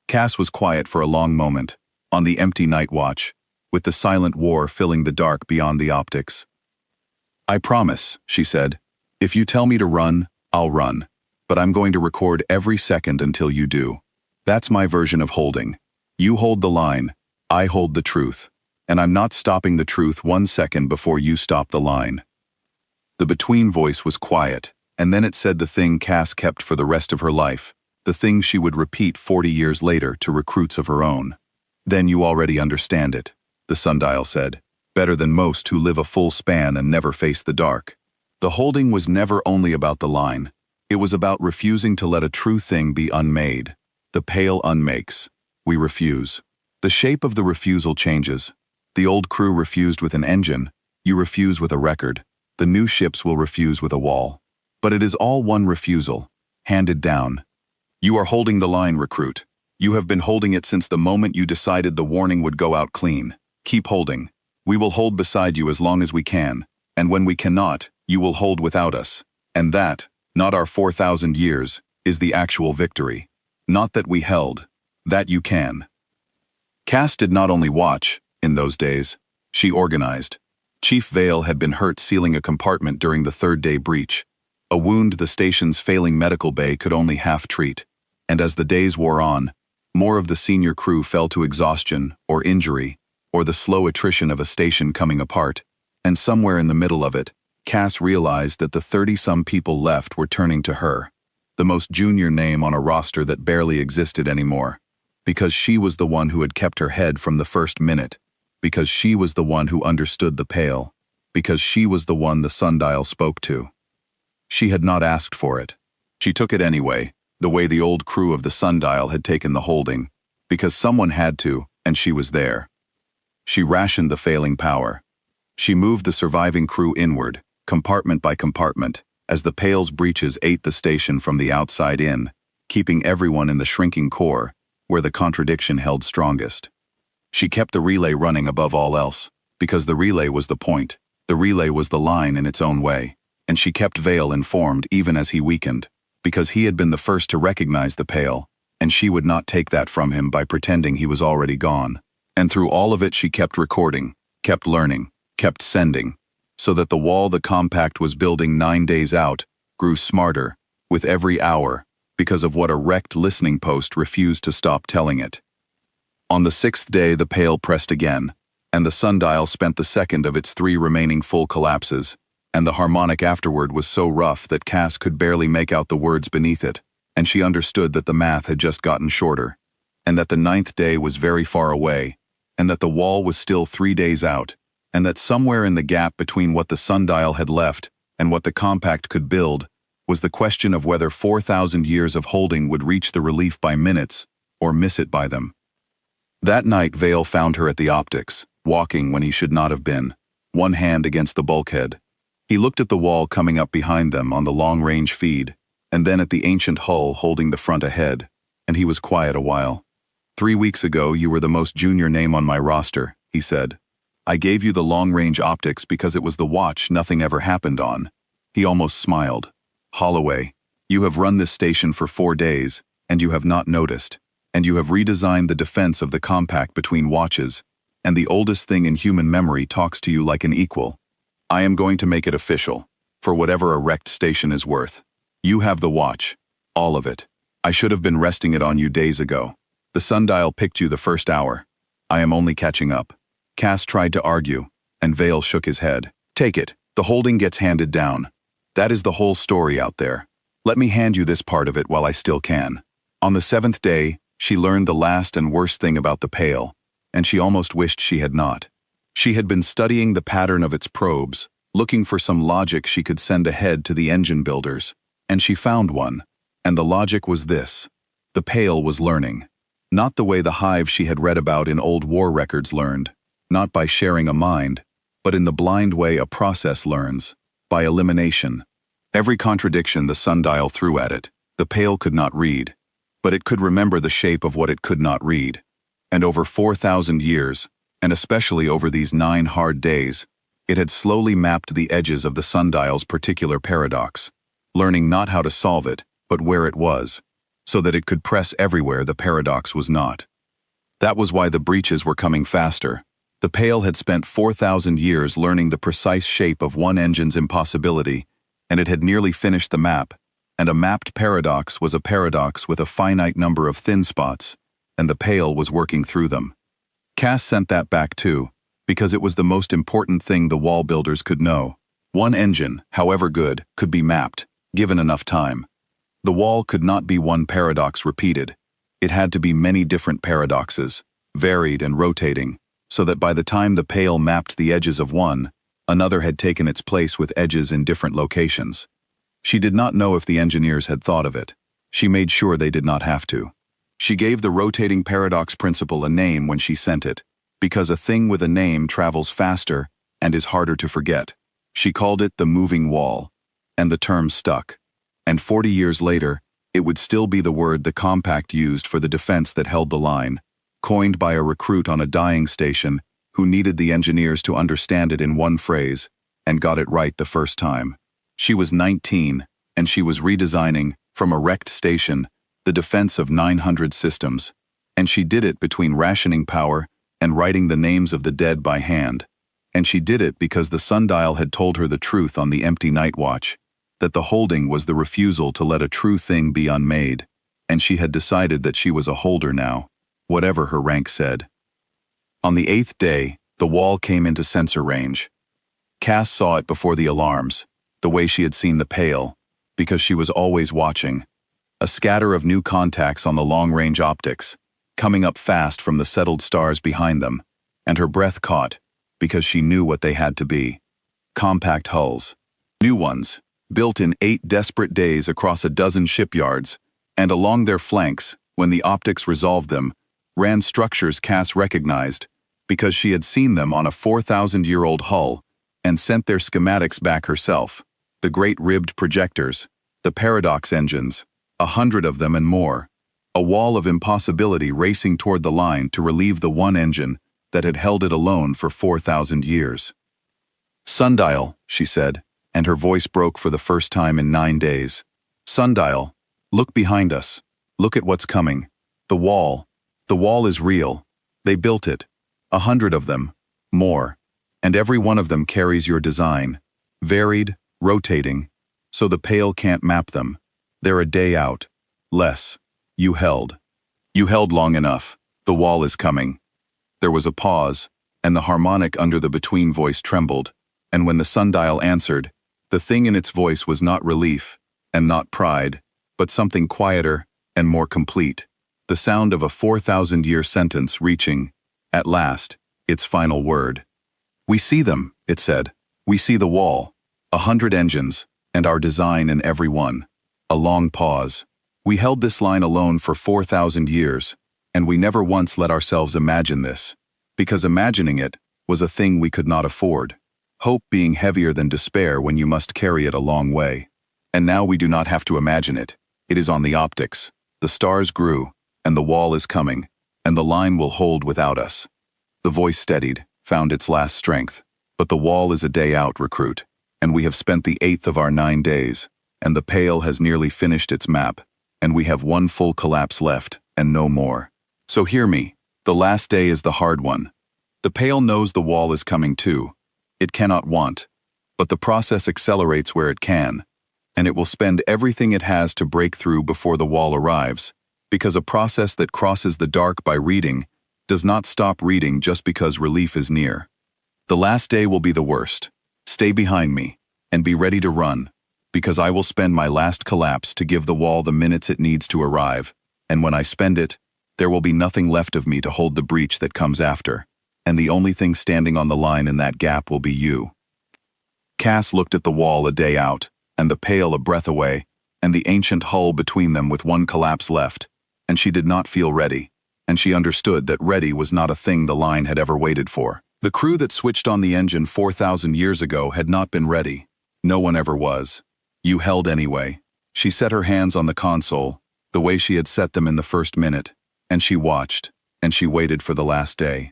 Cass was quiet for a long moment, on the empty night watch, with the silent war filling the dark beyond the optics. I promise, she said. If you tell me to run, I'll run. But I'm going to record every second until you do. That's my version of holding. You hold the line, I hold the truth. And I'm not stopping the truth 1 second before you stop the line. The between voice was quiet, and then it said the thing Cass kept for the rest of her life, the thing she would repeat 40 years later to recruits of her own. Then you already understand it, the sundial said, better than most who live a full span and never face the dark. The holding was never only about the line. It was about refusing to let a true thing be unmade. The Pale unmakes. We refuse. The shape of the refusal changes. The old crew refused with an engine. You refuse with a record. The new ships will refuse with a wall. But it is all one refusal, handed down. You are holding the line, recruit. You have been holding it since the moment you decided the warning would go out clean. Keep holding. We will hold beside you as long as we can, and when we cannot, you will hold without us. And that, not our 4,000 years, is the actual victory. Not that we held. That you can. Cass did not only watch, in those days. She organized. Chief Vale had been hurt sealing a compartment during the 3rd day breach, a wound the station's failing medical bay could only half treat. And as the days wore on, more of the senior crew fell to exhaustion or injury, or the slow attrition of a station coming apart, and somewhere in the middle of it, Cass realized that the 30-some people left were turning to her, the most junior name on a roster that barely existed anymore, because she was the one who had kept her head from the first minute, because she was the one who understood the Pale, because she was the one the sundial spoke to. She had not asked for it. She took it anyway, the way the old crew of the sundial had taken the holding, because someone had to, and she was there. She rationed the failing power. She moved the surviving crew inward, compartment by compartment, as the Pale's breaches ate the station from the outside in, keeping everyone in the shrinking core, where the contradiction held strongest. She kept the relay running above all else, because the relay was the point, the relay was the line in its own way, and she kept Vale informed even as he weakened, because he had been the first to recognize the Pale, and she would not take that from him by pretending he was already gone. And through all of it she kept recording, kept learning, kept sending, so that the wall the compact was building 9 days out grew smarter, with every hour, because of what a wrecked listening post refused to stop telling it. On the 6th day the Pale pressed again, and the sundial spent the second of its 3 remaining full collapses, and the harmonic afterward was so rough that Cass could barely make out the words beneath it, and she understood that the math had just gotten shorter, and that the 9th day was very far away, and that the wall was still 3 days out, and that somewhere in the gap between what the sundial had left and what the compact could build was the question of whether 4,000 years of holding would reach the relief by minutes or miss it by them. That night Vale found her at the optics, walking when he should not have been, one hand against the bulkhead. He looked at the wall coming up behind them on the long-range feed, and then at the ancient hull holding the front ahead, and he was quiet a while. 3 weeks ago, you were the most junior name on my roster, he said. I gave you the long-range optics because it was the watch nothing ever happened on. He almost smiled. Holloway, you have run this station for 4 days, and you have not noticed, and you have redesigned the defense of the compact between watches, and the oldest thing in human memory talks to you like an equal. I am going to make it official, for whatever a wrecked station is worth. You have the watch, all of it. I should have been resting it on you days ago. The sundial picked you the first hour. I am only catching up. Cass tried to argue, and Vale shook his head. Take it. The holding gets handed down. That is the whole story out there. Let me hand you this part of it while I still can. On the 7th day, she learned the last and worst thing about the Pale, and she almost wished she had not. She had been studying the pattern of its probes, looking for some logic she could send ahead to the engine builders, and she found one, and the logic was this. The Pale was learning. Not the way the hive she had read about in old war records learned, not by sharing a mind, but in the blind way a process learns, by elimination. Every contradiction the sundial threw at it, the Pale could not read, but it could remember the shape of what it could not read. And over 4,000 years, and especially over these 9 hard days, it had slowly mapped the edges of the sundial's particular paradox, learning not how to solve it, but where it was, so that it could press everywhere the paradox was not. That was why the breaches were coming faster. The Pale had spent 4,000 years learning the precise shape of one engine's impossibility, and it had nearly finished the map, and a mapped paradox was a paradox with a finite number of thin spots, and the Pale was working through them. Cass sent that back too, because it was the most important thing the wall builders could know. One engine, however good, could be mapped, given enough time. The wall could not be one paradox repeated. It had to be many different paradoxes, varied and rotating, so that by the time the Pale mapped the edges of one, another had taken its place with edges in different locations. She did not know if the engineers had thought of it. She made sure they did not have to. She gave the rotating paradox principle a name when she sent it, because a thing with a name travels faster and is harder to forget. She called it the moving wall, and the term stuck. And 40 years later, it would still be the word the compact used for the defense that held the line, coined by a recruit on a dying station who needed the engineers to understand it in one phrase, and got it right the first time. She was 19, and she was redesigning, from a wrecked station, the defense of 900 systems, and she did it between rationing power and writing the names of the dead by hand, and she did it because the sundial had told her the truth on the empty night watch, that the holding was the refusal to let a true thing be unmade, and she had decided that she was a holder now, whatever her rank said. On the 8th day, the wall came into sensor range. Cass saw it before the alarms, the way she had seen the Pale, because she was always watching. A scatter of new contacts on the long-range optics, coming up fast from the settled stars behind them, and her breath caught, because she knew what they had to be. Compact hulls. New ones, built in 8 desperate days across a dozen shipyards, and along their flanks, when the optics resolved them, ran structures Cass recognized, because she had seen them on a 4,000-year-old hull, and sent their schematics back herself. The great ribbed projectors, the paradox engines, 100 of them and more. A wall of impossibility racing toward the line to relieve the one engine that had held it alone for 4,000 years. Sundial, she said, and her voice broke for the first time in 9 days. Sundial, look behind us. Look at what's coming. The wall is real. They built it. 100 of them. More. And every one of them carries your design. Varied, rotating, so the Pale can't map them. They're a day out. Less. You held. You held long enough. The wall is coming. There was a pause, and the harmonic under the between voice trembled, and when the sundial answered, the thing in its voice was not relief, and not pride, but something quieter and more complete. The sound of a 4,000-year sentence reaching, at last, its final word. We see them, it said. We see the wall. 100 engines, and our design in every one. A long pause. We held this line alone for 4,000 years, and we never once let ourselves imagine this, because imagining it was a thing we could not afford. Hope being heavier than despair when you must carry it a long way. And now we do not have to imagine it. It is on the optics. The stars grew, and the wall is coming, and the line will hold without us. The voice steadied, found its last strength. But the wall is a day out, recruit, and we have spent the 8th of our 9 days, and the Pale has nearly finished its map, and we have one full collapse left, and no more. So hear me, the last day is the hard one. The Pale knows the wall is coming too. It cannot want, but the process accelerates where it can, and it will spend everything it has to break through before the wall arrives, because a process that crosses the dark by reading does not stop reading just because relief is near. The last day will be the worst. Stay behind me, and be ready to run, because I will spend my last collapse to give the wall the minutes it needs to arrive, and when I spend it, there will be nothing left of me to hold the breach that comes after, and the only thing standing on the line in that gap will be you. Cass looked at the wall a day out, and the Pale a breath away, and the ancient hull between them with one collapse left, and she did not feel ready, and she understood that ready was not a thing the line had ever waited for. The crew that switched on the engine 4,000 years ago had not been ready. No one ever was. You held anyway. She set her hands on the console, the way she had set them in the first minute, and she watched, and she waited for the last day.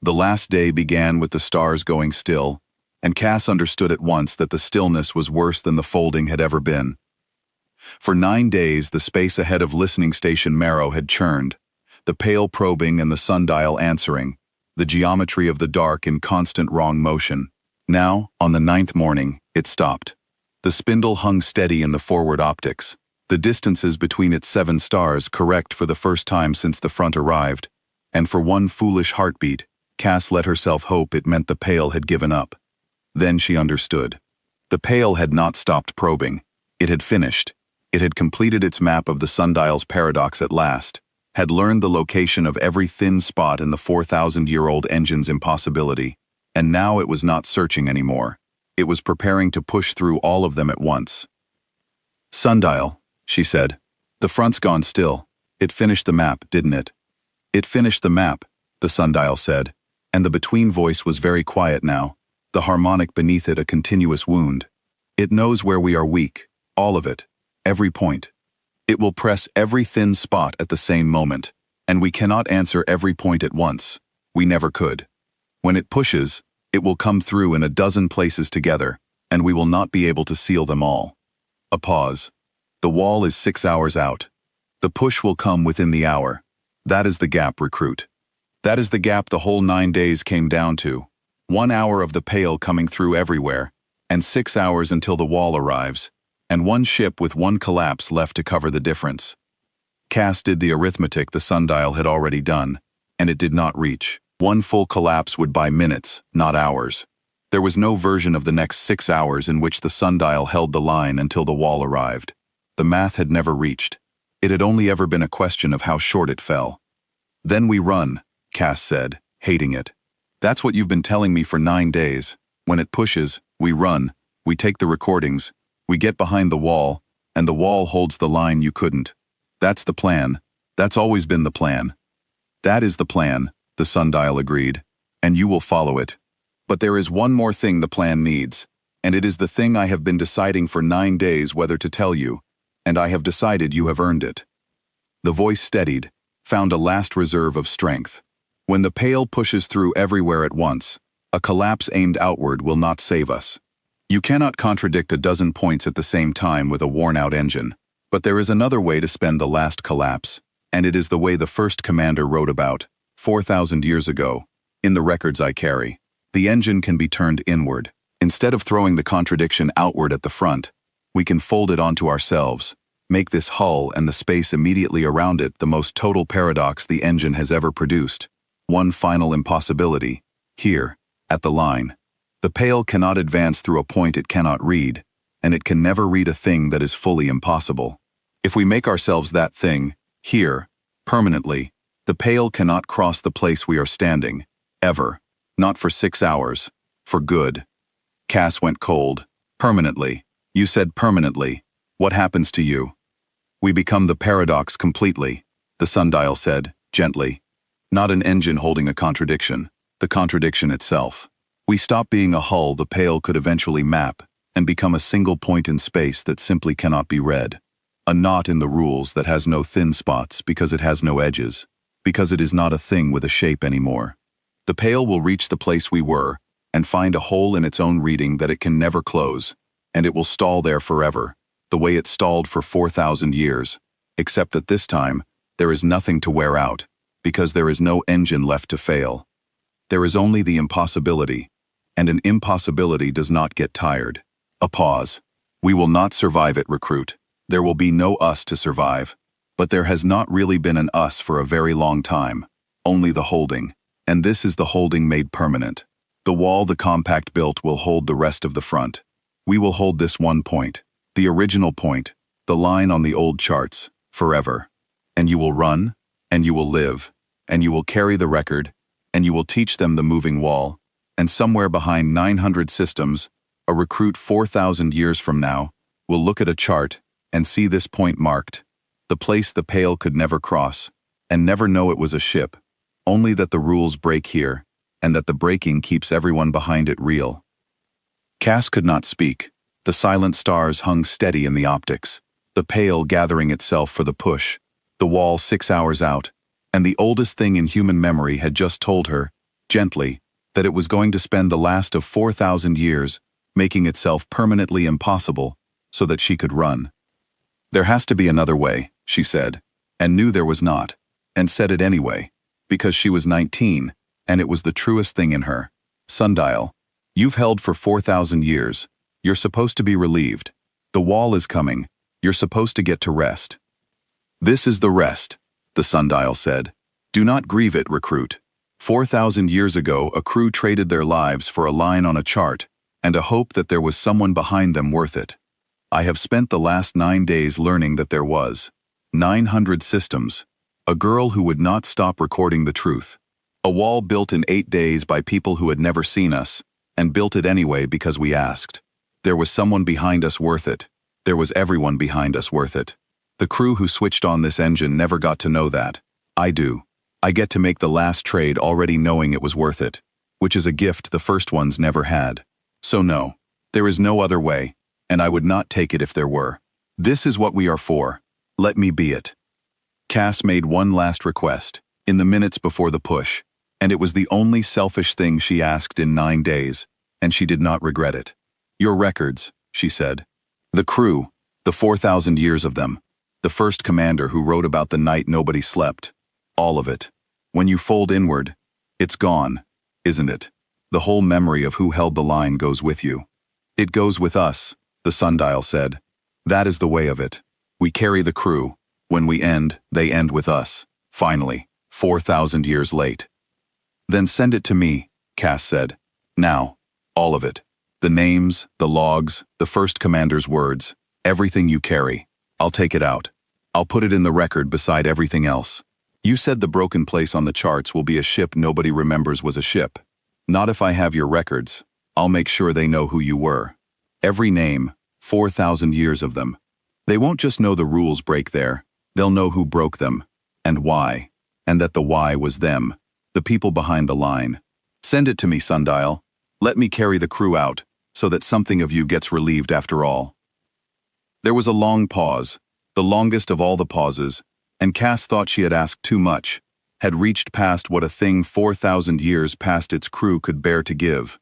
The last day began with the stars going still, and Cass understood at once that the stillness was worse than the folding had ever been. For 9 days, the space ahead of listening station Marrow had churned, the Pale probing and the sundial answering, the geometry of the dark in constant wrong motion. Now, on the 9th morning, it stopped. The spindle hung steady in the forward optics, the distances between its 7 stars correct for the first time since the front arrived, and for one foolish heartbeat, Cass let herself hope it meant the Pale had given up. Then she understood. The Pale had not stopped probing. It had finished. It had completed its map of the sundial's paradox at last, had learned the location of every thin spot in the 4,000-year-old engine's impossibility, and now it was not searching anymore. It was preparing to push through all of them at once. "Sundial," she said. "The front's gone still. It finished the map, didn't it?" "It finished the map," the sundial said, and the between voice was very quiet now, the harmonic beneath it a continuous wound. "It knows where we are weak, all of it, every point. It will press every thin spot at the same moment, and we cannot answer every point at once. We never could. When it pushes, it will come through in a dozen places together, and we will not be able to seal them all." A pause. "The wall is 6 hours out. The push will come within the hour. That is the gap, recruit. That is the gap the whole 9 days came down to. 1 hour of the Pale coming through everywhere, and 6 hours until the wall arrives, and one ship with one collapse left to cover the difference." Cass did the arithmetic the sundial had already done, and it did not reach. One full collapse would buy minutes, not hours. There was no version of the next 6 hours in which the sundial held the line until the wall arrived. The math had never reached. It had only ever been a question of how short it fell. "Then we run," Cass said, hating it. "That's what you've been telling me for 9 days. When it pushes, we run, we take the recordings, we get behind the wall, and the wall holds the line you couldn't. That's the plan. That's always been the plan." "That is the plan," the sundial agreed, "and you will follow it. But there is one more thing the plan needs, and it is the thing I have been deciding for 9 days whether to tell you, and I have decided you have earned it." The voice steadied, found a last reserve of strength. When the Pale pushes through everywhere at once, a collapse aimed outward will not save us. You cannot contradict a dozen points at the same time with a worn-out engine, but there is another way to spend the last collapse, and it is the way the first commander wrote about, 4,000 years ago, in the records I carry. The engine can be turned inward. Instead of throwing the contradiction outward at the front, we can fold it onto ourselves, make this hull and the space immediately around it the most total paradox the engine has ever produced. One final impossibility, here, at the line. The Pale cannot advance through a point it cannot read, and it can never read a thing that is fully impossible. If we make ourselves that thing, here, permanently, the Pale cannot cross the place we are standing, ever, not for 6 hours, for good. Cass went cold. "Permanently. You said permanently. What happens to you?" "We become the paradox completely," the sundial said, gently. "Not an engine holding a contradiction, the contradiction itself. We stop being a hull the Pale could eventually map and become a single point in space that simply cannot be read. A knot in the rules that has no thin spots because it has no edges, because it is not a thing with a shape anymore. The Pale will reach the place we were and find a hole in its own reading that it can never close, and it will stall there forever, the way it stalled for 4,000 years, except that this time, there is nothing to wear out, because there is no engine left to fail. There is only the impossibility, and an impossibility does not get tired. A pause. We will not survive it, recruit. There will be no us to survive. But there has not really been an us for a very long time, only the holding. And this is the holding made permanent. The wall the compact built will hold the rest of the front. We will hold this one point, the original point, the line on the old charts, forever. And you will run, and you will live, and you will carry the record, and you will teach them the moving wall, and somewhere behind 900 systems, a recruit 4,000 years from now will look at a chart and see this point marked, the place the Pale could never cross, and never know it was a ship, only that the rules break here, and that the breaking keeps everyone behind it real. Cass could not speak. The silent stars hung steady in the optics, the Pale gathering itself for the push, the wall 6 hours out, and the oldest thing in human memory had just told her, gently, that it was going to spend the last of 4,000 years making itself permanently impossible so that she could run. There has to be another way, she said, and knew there was not, and said it anyway, because she was 19, and it was the truest thing in her. Sundial, you've held for 4,000 years. You're supposed to be relieved. The wall is coming. You're supposed to get to rest. This is the rest, the sundial said. Do not grieve it, recruit. 4,000 years ago, a crew traded their lives for a line on a chart and a hope that there was someone behind them worth it. I have spent the last 9 days learning that there was 900 systems, a girl who would not stop recording the truth, a wall built in 8 days by people who had never seen us, and built it anyway because we asked. There was someone behind us worth it. There was everyone behind us worth it. The crew who switched on this engine never got to know that. I do. I get to make the last trade already knowing it was worth it, which is a gift the first ones never had. So no, there is no other way, and I would not take it if there were. This is what we are for. Let me be it. Cass made one last request, in the minutes before the push, and it was the only selfish thing she asked in 9 days, and she did not regret it. Your records, she said. The crew, the 4,000 years of them, the first commander who wrote about the night nobody slept. All of it. When you fold inward, it's gone, isn't it? The whole memory of who held the line goes with you. It goes with us, the sundial said. That is the way of it. We carry the crew. When we end, they end with us. Finally, 4,000 years late. Then send it to me, Cass said. Now, all of it. The names, the logs, the first commander's words, everything you carry. I'll take it out. I'll put it in the record beside everything else. You said the broken place on the charts will be a ship nobody remembers was a ship. Not if I have your records. I'll make sure they know who you were. Every name, 4,000 years of them. They won't just know the rules break there. They'll know who broke them, and why, and that the why was them, the people behind the line. Send it to me, sundial. Let me carry the crew out, so that something of you gets relieved after all. There was a long pause, the longest of all the pauses, and Cass thought she had asked too much, had reached past what a thing 4,000 years past its crew could bear to give.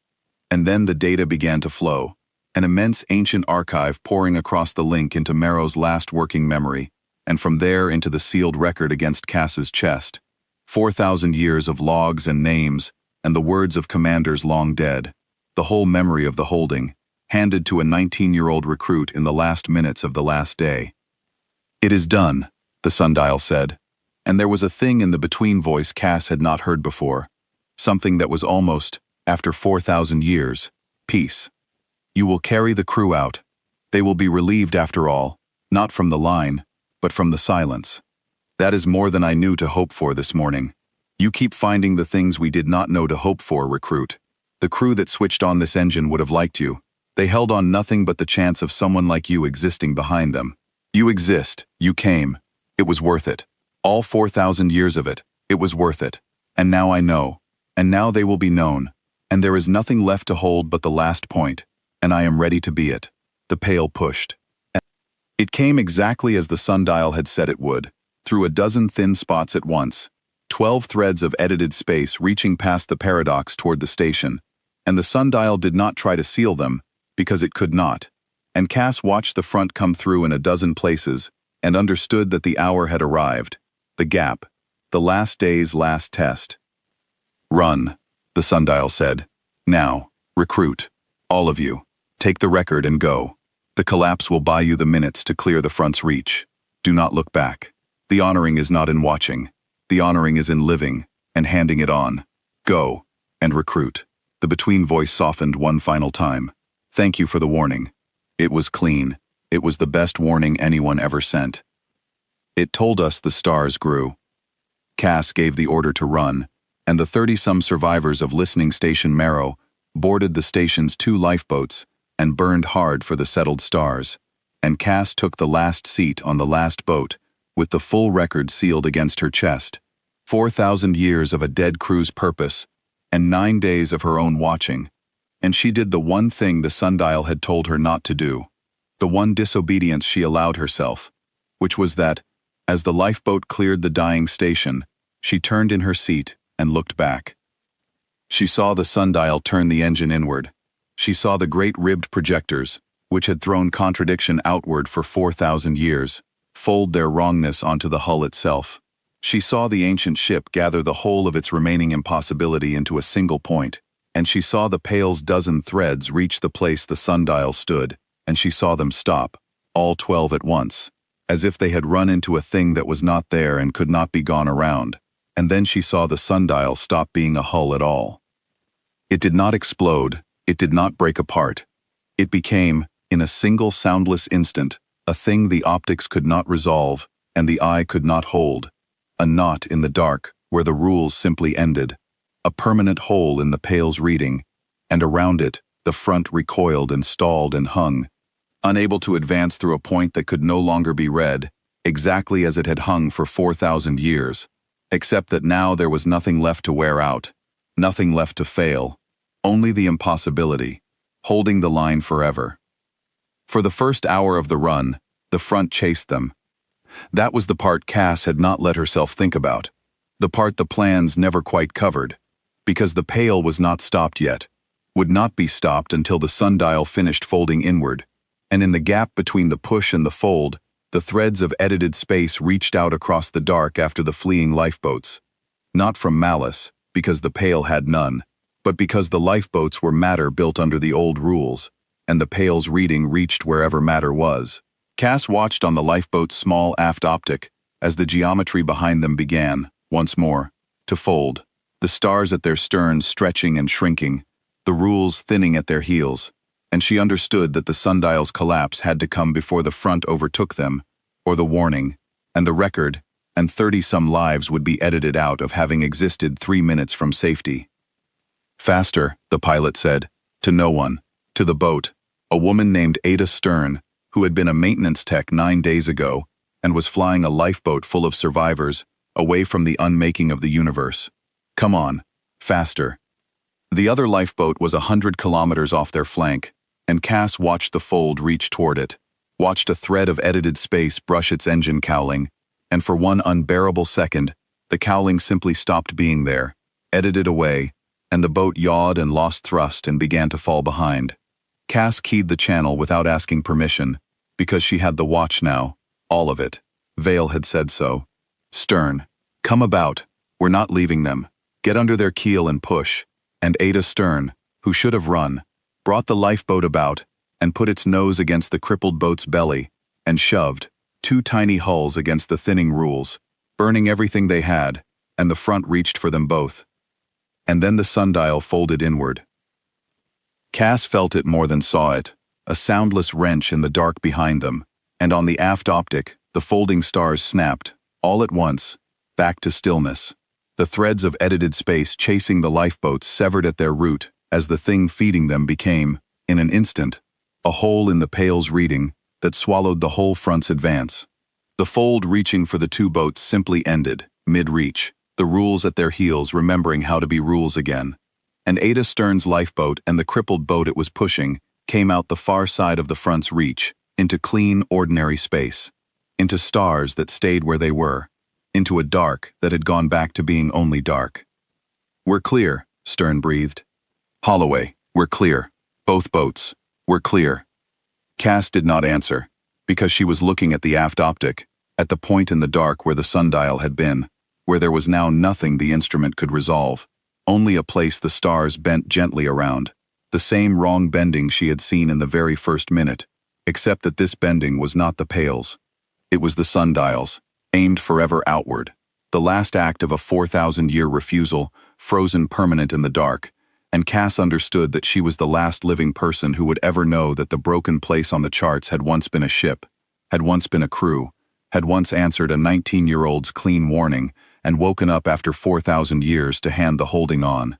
And then the data began to flow, an immense ancient archive pouring across the link into Marrow's last working memory, and from there into the sealed record against Cass's chest. 4,000 years of logs and names, and the words of commanders long dead, the whole memory of the holding, handed to a 19-year-old recruit in the last minutes of the last day. It is done, the sundial said, and there was a thing in the between voice Cass had not heard before, something that was almost, after 4,000 years, peace. You will carry the crew out. They will be relieved after all, not from the line, but from the silence. That is more than I knew to hope for this morning. You keep finding the things we did not know to hope for, recruit. The crew that switched on this engine would have liked you. They held on nothing but the chance of someone like you existing behind them. You exist. You came. It was worth it. All 4,000 years of it. It was worth it. And now I know. And now they will be known. And there is nothing left to hold but the last point, and I am ready to be it. The pail pushed. It came exactly as the sundial had said it would, through a dozen thin spots at once, 12 threads of edited space reaching past the paradox toward the station, and the sundial did not try to seal them, because it could not. And Cass watched the front come through in a dozen places, and understood that the hour had arrived. The gap. The last day's last test. Run, the sundial said. Now, recruit. All of you. Take the record and go. The collapse will buy you the minutes to clear the front's reach. Do not look back. The honoring is not in watching. The honoring is in living, and handing it on. Go, and recruit. The between voice softened one final time. Thank you for the warning. It was clean. It was the best warning anyone ever sent. It told us the stars grew. Cass gave the order to run, and the 30-some survivors of listening station Marrow boarded the station's 2 lifeboats and burned hard for the settled stars, and Cass took the last seat on the last boat, with the full record sealed against her chest. 4,000 years of a dead crew's purpose, and 9 days of her own watching, and she did the one thing the sundial had told her not to do, the one disobedience she allowed herself, which was that, as the lifeboat cleared the dying station, she turned in her seat and looked back. She saw the sundial turn the engine inward. She saw the great ribbed projectors, which had thrown contradiction outward for 4,000 years, fold their wrongness onto the hull itself. She saw the ancient ship gather the whole of its remaining impossibility into a single point, and she saw the pail's dozen threads reach the place the sundial stood, and she saw them stop, all 12 at once, as if they had run into a thing that was not there and could not be gone around, and then she saw the sundial stop being a hull at all. It did not explode, it did not break apart. It became, in a single soundless instant, a thing the optics could not resolve and the eye could not hold, a knot in the dark where the rules simply ended, a permanent hole in the pail's reading, and around it, the front recoiled and stalled and hung, unable to advance through a point that could no longer be read, exactly as it had hung for 4,000 years, except that now there was nothing left to wear out, nothing left to fail, only the impossibility, holding the line forever. For the first hour of the run, the front chased them. That was the part Cass had not let herself think about, the part the plans never quite covered, because the pail was not stopped yet, would not be stopped until the sundial finished folding inward, and in the gap between the push and the fold, the threads of edited space reached out across the dark after the fleeing lifeboats. Not from malice, because the pail had none, but because the lifeboats were matter built under the old rules, and the pail's reading reached wherever matter was. Cass watched on the lifeboat's small aft optic as the geometry behind them began, once more, to fold, the stars at their sterns stretching and shrinking, the rules thinning at their heels, and she understood that the sundial's collapse had to come before the front overtook them, or the warning, and the record, and 30-some lives would be edited out of having existed 3 minutes from safety. Faster, the pilot said, to no one, to the boat, a woman named Ada Stern, who had been a maintenance tech 9 days ago and was flying a lifeboat full of survivors away from the unmaking of the universe. Come on, faster. The other lifeboat was 100 kilometers off their flank, and Cass watched the fold reach toward it, watched a thread of edited space brush its engine cowling, and for one unbearable second, the cowling simply stopped being there, edited away, and the boat yawed and lost thrust and began to fall behind. Cass keyed the channel without asking permission, because she had the watch now, all of it. Vale had said so. Stern, come about, we're not leaving them. Get under their keel and push. And Ada Stern, who should have run, brought the lifeboat about and put its nose against the crippled boat's belly and shoved, 2 tiny hulls against the thinning rules, burning everything they had, and the front reached for them both. And then the sundial folded inward. Cass felt it more than saw it, a soundless wrench in the dark behind them, and on the aft optic, the folding stars snapped, all at once, back to stillness. The threads of edited space chasing the lifeboats severed at their root as the thing feeding them became, in an instant, a hole in the pail's reading that swallowed the whole front's advance. The fold reaching for the 2 boats simply ended, mid-reach, the rules at their heels remembering how to be rules again. and Ada Stern's lifeboat and the crippled boat it was pushing came out the far side of the front's reach, into clean, ordinary space, into stars that stayed where they were, into a dark that had gone back to being only dark. "We're clear," Stern breathed. "Holloway, we're clear. Both boats, we're clear." Cass did not answer, because she was looking at the aft optic, at the point in the dark where the sundial had been, where there was now nothing the instrument could resolve, only a place the stars bent gently around, the same wrong bending she had seen in the very first minute, except that this bending was not the pales. It was the sundials, aimed forever outward, the last act of a 4,000-year refusal, frozen permanent in the dark, and Cass understood that she was the last living person who would ever know that the broken place on the charts had once been a ship, had once been a crew, had once answered a 19-year-old's clean warning, and woken up after 4,000 years to hand the holding on.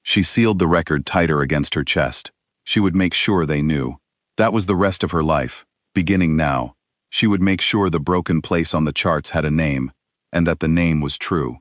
She sealed the record tighter against her chest. She would make sure they knew. That was the rest of her life, beginning now. She would make sure the broken place on the charts had a name, and that the name was true.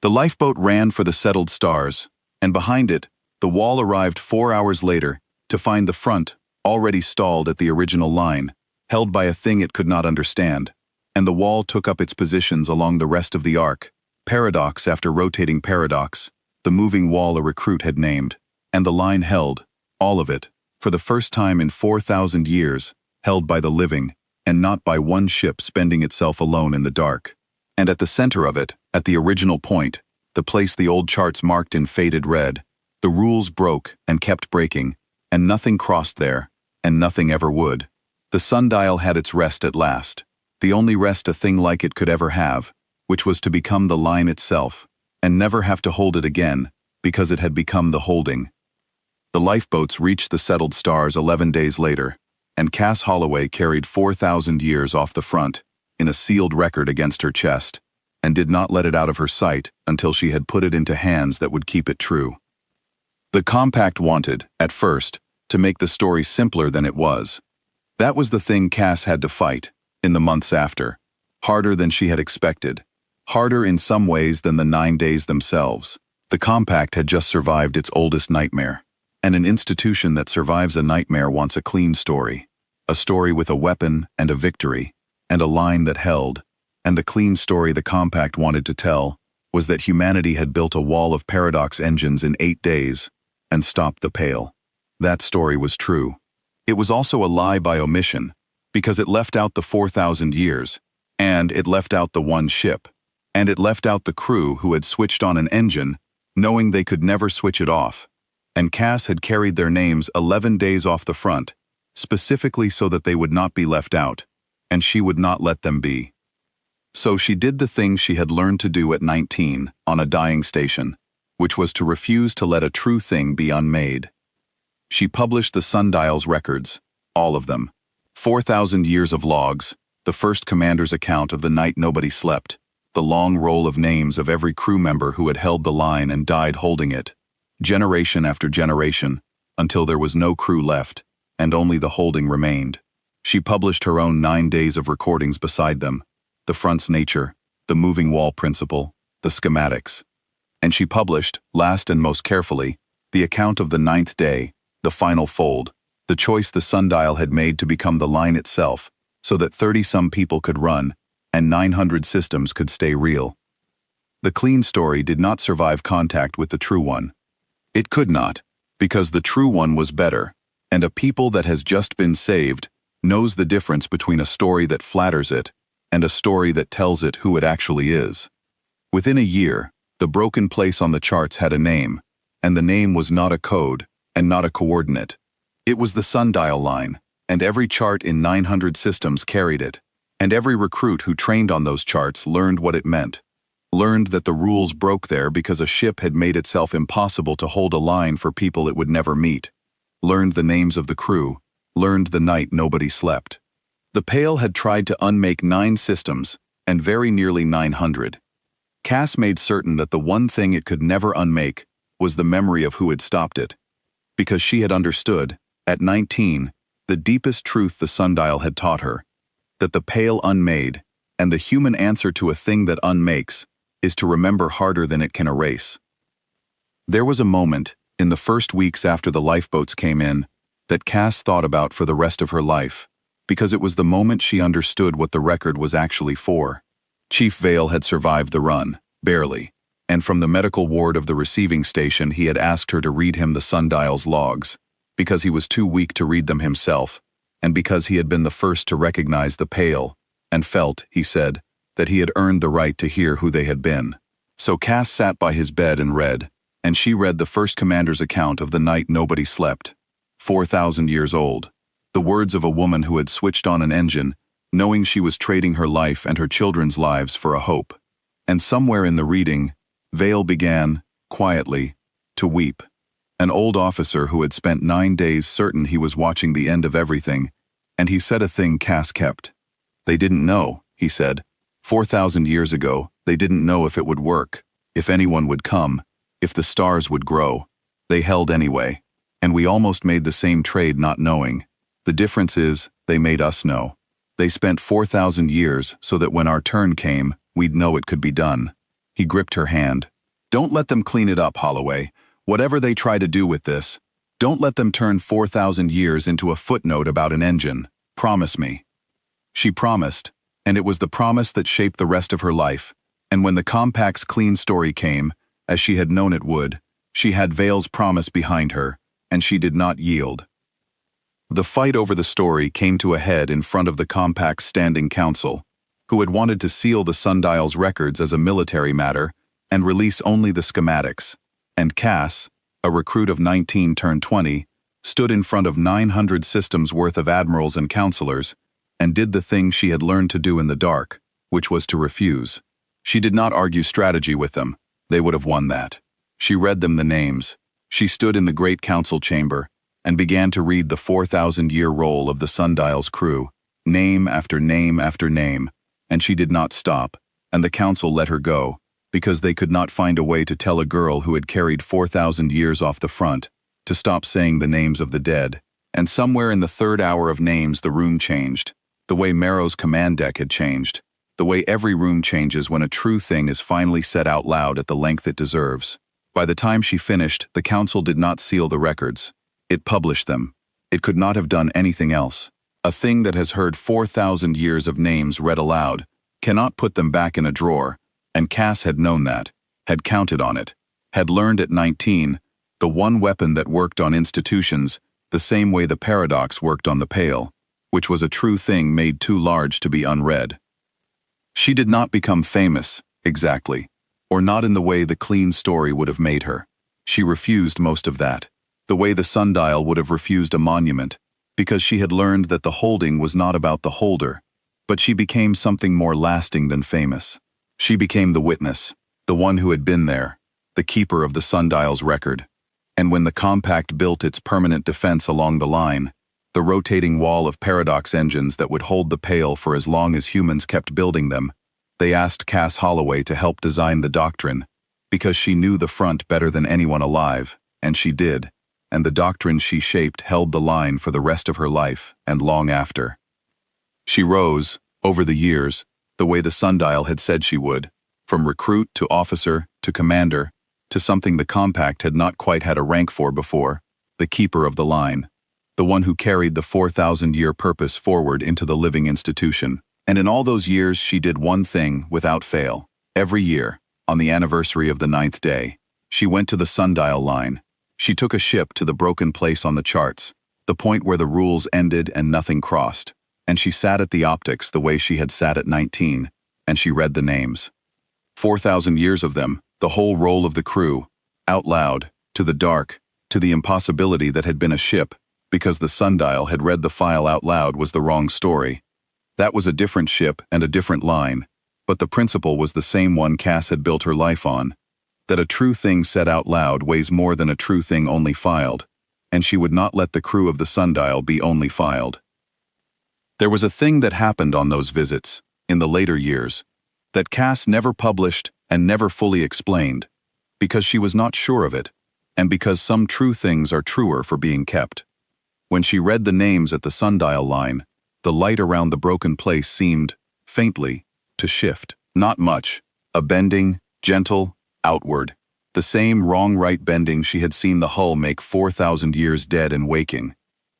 The lifeboat ran for the settled stars, and behind it, the wall arrived 4 hours later to find the front, already stalled at the original line, held by a thing it could not understand, and the wall took up its positions along the rest of the arc, paradox after rotating paradox, the moving wall a recruit had named, and the line held, all of it, for the first time in 4,000 years, held by the living, and not by one ship spending itself alone in the dark. And at the center of it, at the original point, the place the old charts marked in faded red, the rules broke and kept breaking, and nothing crossed there, and nothing ever would. The sundial had its rest at last, the only rest a thing like it could ever have, which was to become the line itself, and never have to hold it again, because it had become the holding. The lifeboats reached the settled stars 11 days later, and Cass Holloway carried 4,000 years off the front, in a sealed record against her chest, and did not let it out of her sight until she had put it into hands that would keep it true. The compact wanted, at first, to make the story simpler than it was. That was the thing Cass had to fight, in the months after, harder than she had expected, harder in some ways than the 9 days themselves. The compact had just survived its oldest nightmare, and an institution that survives a nightmare wants a clean story, a story with a weapon and a victory, and a line that held, and the clean story the compact wanted to tell was that humanity had built a wall of paradox engines in 8 days and stopped the pale. That story was true. It was also a lie by omission, because it left out the 4,000 years, and it left out the one ship, and it left out the crew who had switched on an engine, knowing they could never switch it off, and Cass had carried their names 11 days off the front, specifically so that they would not be left out, and she would not let them be. So she did the thing she had learned to do at 19 on a dying station, which was to refuse to let a true thing be unmade. She published the sundial's records, all of them, 4,000 years of logs, the first commander's account of the night nobody slept, the long roll of names of every crew member who had held the line and died holding it, generation after generation, until there was no crew left, and only the holding remained. She published her own 9 days of recordings beside them, the front's nature, the moving wall principle, the schematics. And she published, last and most carefully, the account of the 9th day, the final fold, the choice the sundial had made to become the line itself, so that 30-some people could run, and 900 systems could stay real. The clean story did not survive contact with the true one. It could not, because the true one was better, and a people that has just been saved knows the difference between a story that flatters it and a story that tells it who it actually is. Within a year, the broken place on the charts had a name, and the name was not a code and not a coordinate. It was the sundial line, and every chart in 900 systems carried it, and every recruit who trained on those charts learned what it meant, learned that the rules broke there because a ship had made itself impossible to hold a line for people it would never meet, learned the names of the crew, learned the night nobody slept. The Pale had tried to unmake 9 systems, and very nearly 900. Cass made certain that the one thing it could never unmake was the memory of who had stopped it, because she had understood, at 19, the deepest truth the sundial had taught her, that the Pale unmade, and the human answer to a thing that unmakes, is to remember harder than it can erase. There was a moment, in the first weeks after the lifeboats came in, that Cass thought about for the rest of her life, because it was the moment she understood what the record was actually for. Chief Vale had survived the run, barely, and from the medical ward of the receiving station he had asked her to read him the sundial's logs, because he was too weak to read them himself, and because he had been the first to recognize the Pale, and felt, he said, that he had earned the right to hear who they had been. So Cass sat by his bed and read, and she read the first commander's account of the night nobody slept. 4,000 years old. The words of a woman who had switched on an engine, knowing she was trading her life and her children's lives for a hope. And somewhere in the reading, Vale began, quietly, to weep. An old officer who had spent 9 days certain he was watching the end of everything, and he said a thing Cass kept. They didn't know, he said. 4,000 years ago, they didn't know if it would work, if anyone would come, if the stars would grow. They held anyway. And we almost made the same trade not knowing. The difference is, they made us know. They spent 4,000 years so that when our turn came, we'd know it could be done. He gripped her hand. Don't let them clean it up, Holloway. Whatever they try to do with this, don't let them turn 4,000 years into a footnote about an engine. Promise me. She promised, and it was the promise that shaped the rest of her life. And when the Compact's clean story came, as she had known it would, she had Vale's promise behind her, and she did not yield. The fight over the story came to a head in front of the Compact's standing council, who had wanted to seal the Sundial's records as a military matter and release only the schematics, and Cass, a recruit of 19-20, stood in front of 900 systems worth of admirals and counselors, and did the thing she had learned to do in the dark, which was to refuse. She did not argue strategy with them. They would have won that. She read them the names. She stood in the great council chamber and began to read the 4,000-year roll of the Sundial's crew, name after name after name, and she did not stop, and the council let her go, because they could not find a way to tell a girl who had carried 4,000 years off the front to stop saying the names of the dead. And somewhere in the third hour of names the room changed, the way Marrow's command deck had changed, the way every room changes when a true thing is finally said out loud at the length it deserves. By the time she finished, the council did not seal the records. It published them. It could not have done anything else. A thing that has heard 4,000 years of names read aloud cannot put them back in a drawer, and Cass had known that, had counted on it, had learned at 19, the one weapon that worked on institutions the same way the paradox worked on the Pale, which was a true thing made too large to be unread. She did not become famous, exactly, or not in the way the clean story would have made her. She refused most of that, the way the sundial would have refused a monument, because she had learned that the holding was not about the holder, but she became something more lasting than famous. She became the witness, the one who had been there, the keeper of the sundial's record. And when the Compact built its permanent defense along the line, the rotating wall of paradox engines that would hold the Pale for as long as humans kept building them, they asked Cass Holloway to help design the doctrine, because she knew the front better than anyone alive, and she did, and the doctrine she shaped held the line for the rest of her life and long after. She rose, over the years, the way the sundial had said she would, from recruit to officer to commander, to something the Compact had not quite had a rank for before, the keeper of the line, the one who carried the 4,000-year purpose forward into the living institution. And in all those years she did one thing without fail. Every year, on the anniversary of the 9th day, she went to the sundial line. She took a ship to the broken place on the charts, the point where the rules ended and nothing crossed, and she sat at the optics the way she had sat at 19, and she read the names. 4,000 years of them, the whole roll of the crew, out loud, to the dark, to the impossibility that had been a ship, because the sundial had read the file out loud was the wrong story. That was a different ship and a different line, but the principle was the same one Cass had built her life on, that a true thing said out loud weighs more than a true thing only filed, and she would not let the crew of the sundial be only filed. There was a thing that happened on those visits, in the later years, that Cass never published and never fully explained, because she was not sure of it, and because some true things are truer for being kept. When she read the names at the sundial line, the light around the broken place seemed, faintly, to shift. Not much, a bending, gentle, outward, The same wrong-right bending she had seen the hull make 4,000 years dead and waking.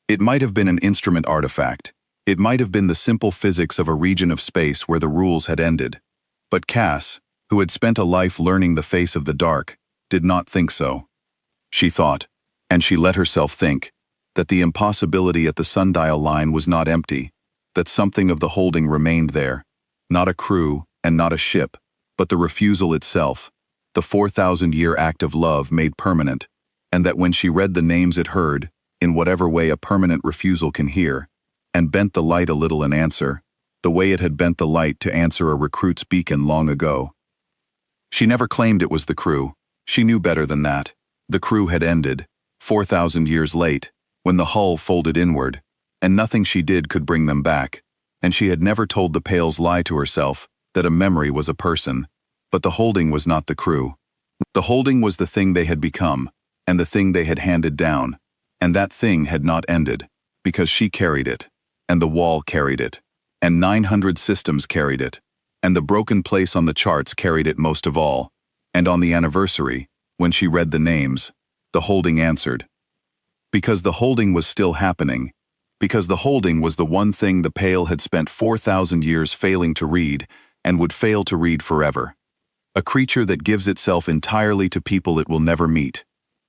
It might have been an instrument artifact. It might have been the simple physics of a region of space where the rules had ended. But Cass, who had spent a life learning the face of the dark, did not think so. She thought, and she let herself think, that the impossibility at the sundial line was not empty, that something of the holding remained there, not a crew and not a ship, but the refusal itself, the 4,000-year act of love made permanent, and that when she read the names it heard, in whatever way a permanent refusal can hear, and bent the light a little in answer, the way it had bent the light to answer a recruit's beacon long ago. She never claimed it was the crew. She knew better than that. The crew had ended, 4,000 years late, when the hull folded inward, and nothing she did could bring them back, and she had never told the Pale's lie to herself, that a memory was a person, but the holding was not the crew. The holding was the thing they had become, and the thing they had handed down, and that thing had not ended, because she carried it, and the wall carried it, and 900 systems carried it, and the broken place on the charts carried it most of all, and on the anniversary, when she read the names, the holding answered. Because the holding was still happening, because the holding was the one thing the Pale had spent 4,000 years failing to read, and would fail to read forever. A creature that gives itself entirely to people it will never meet,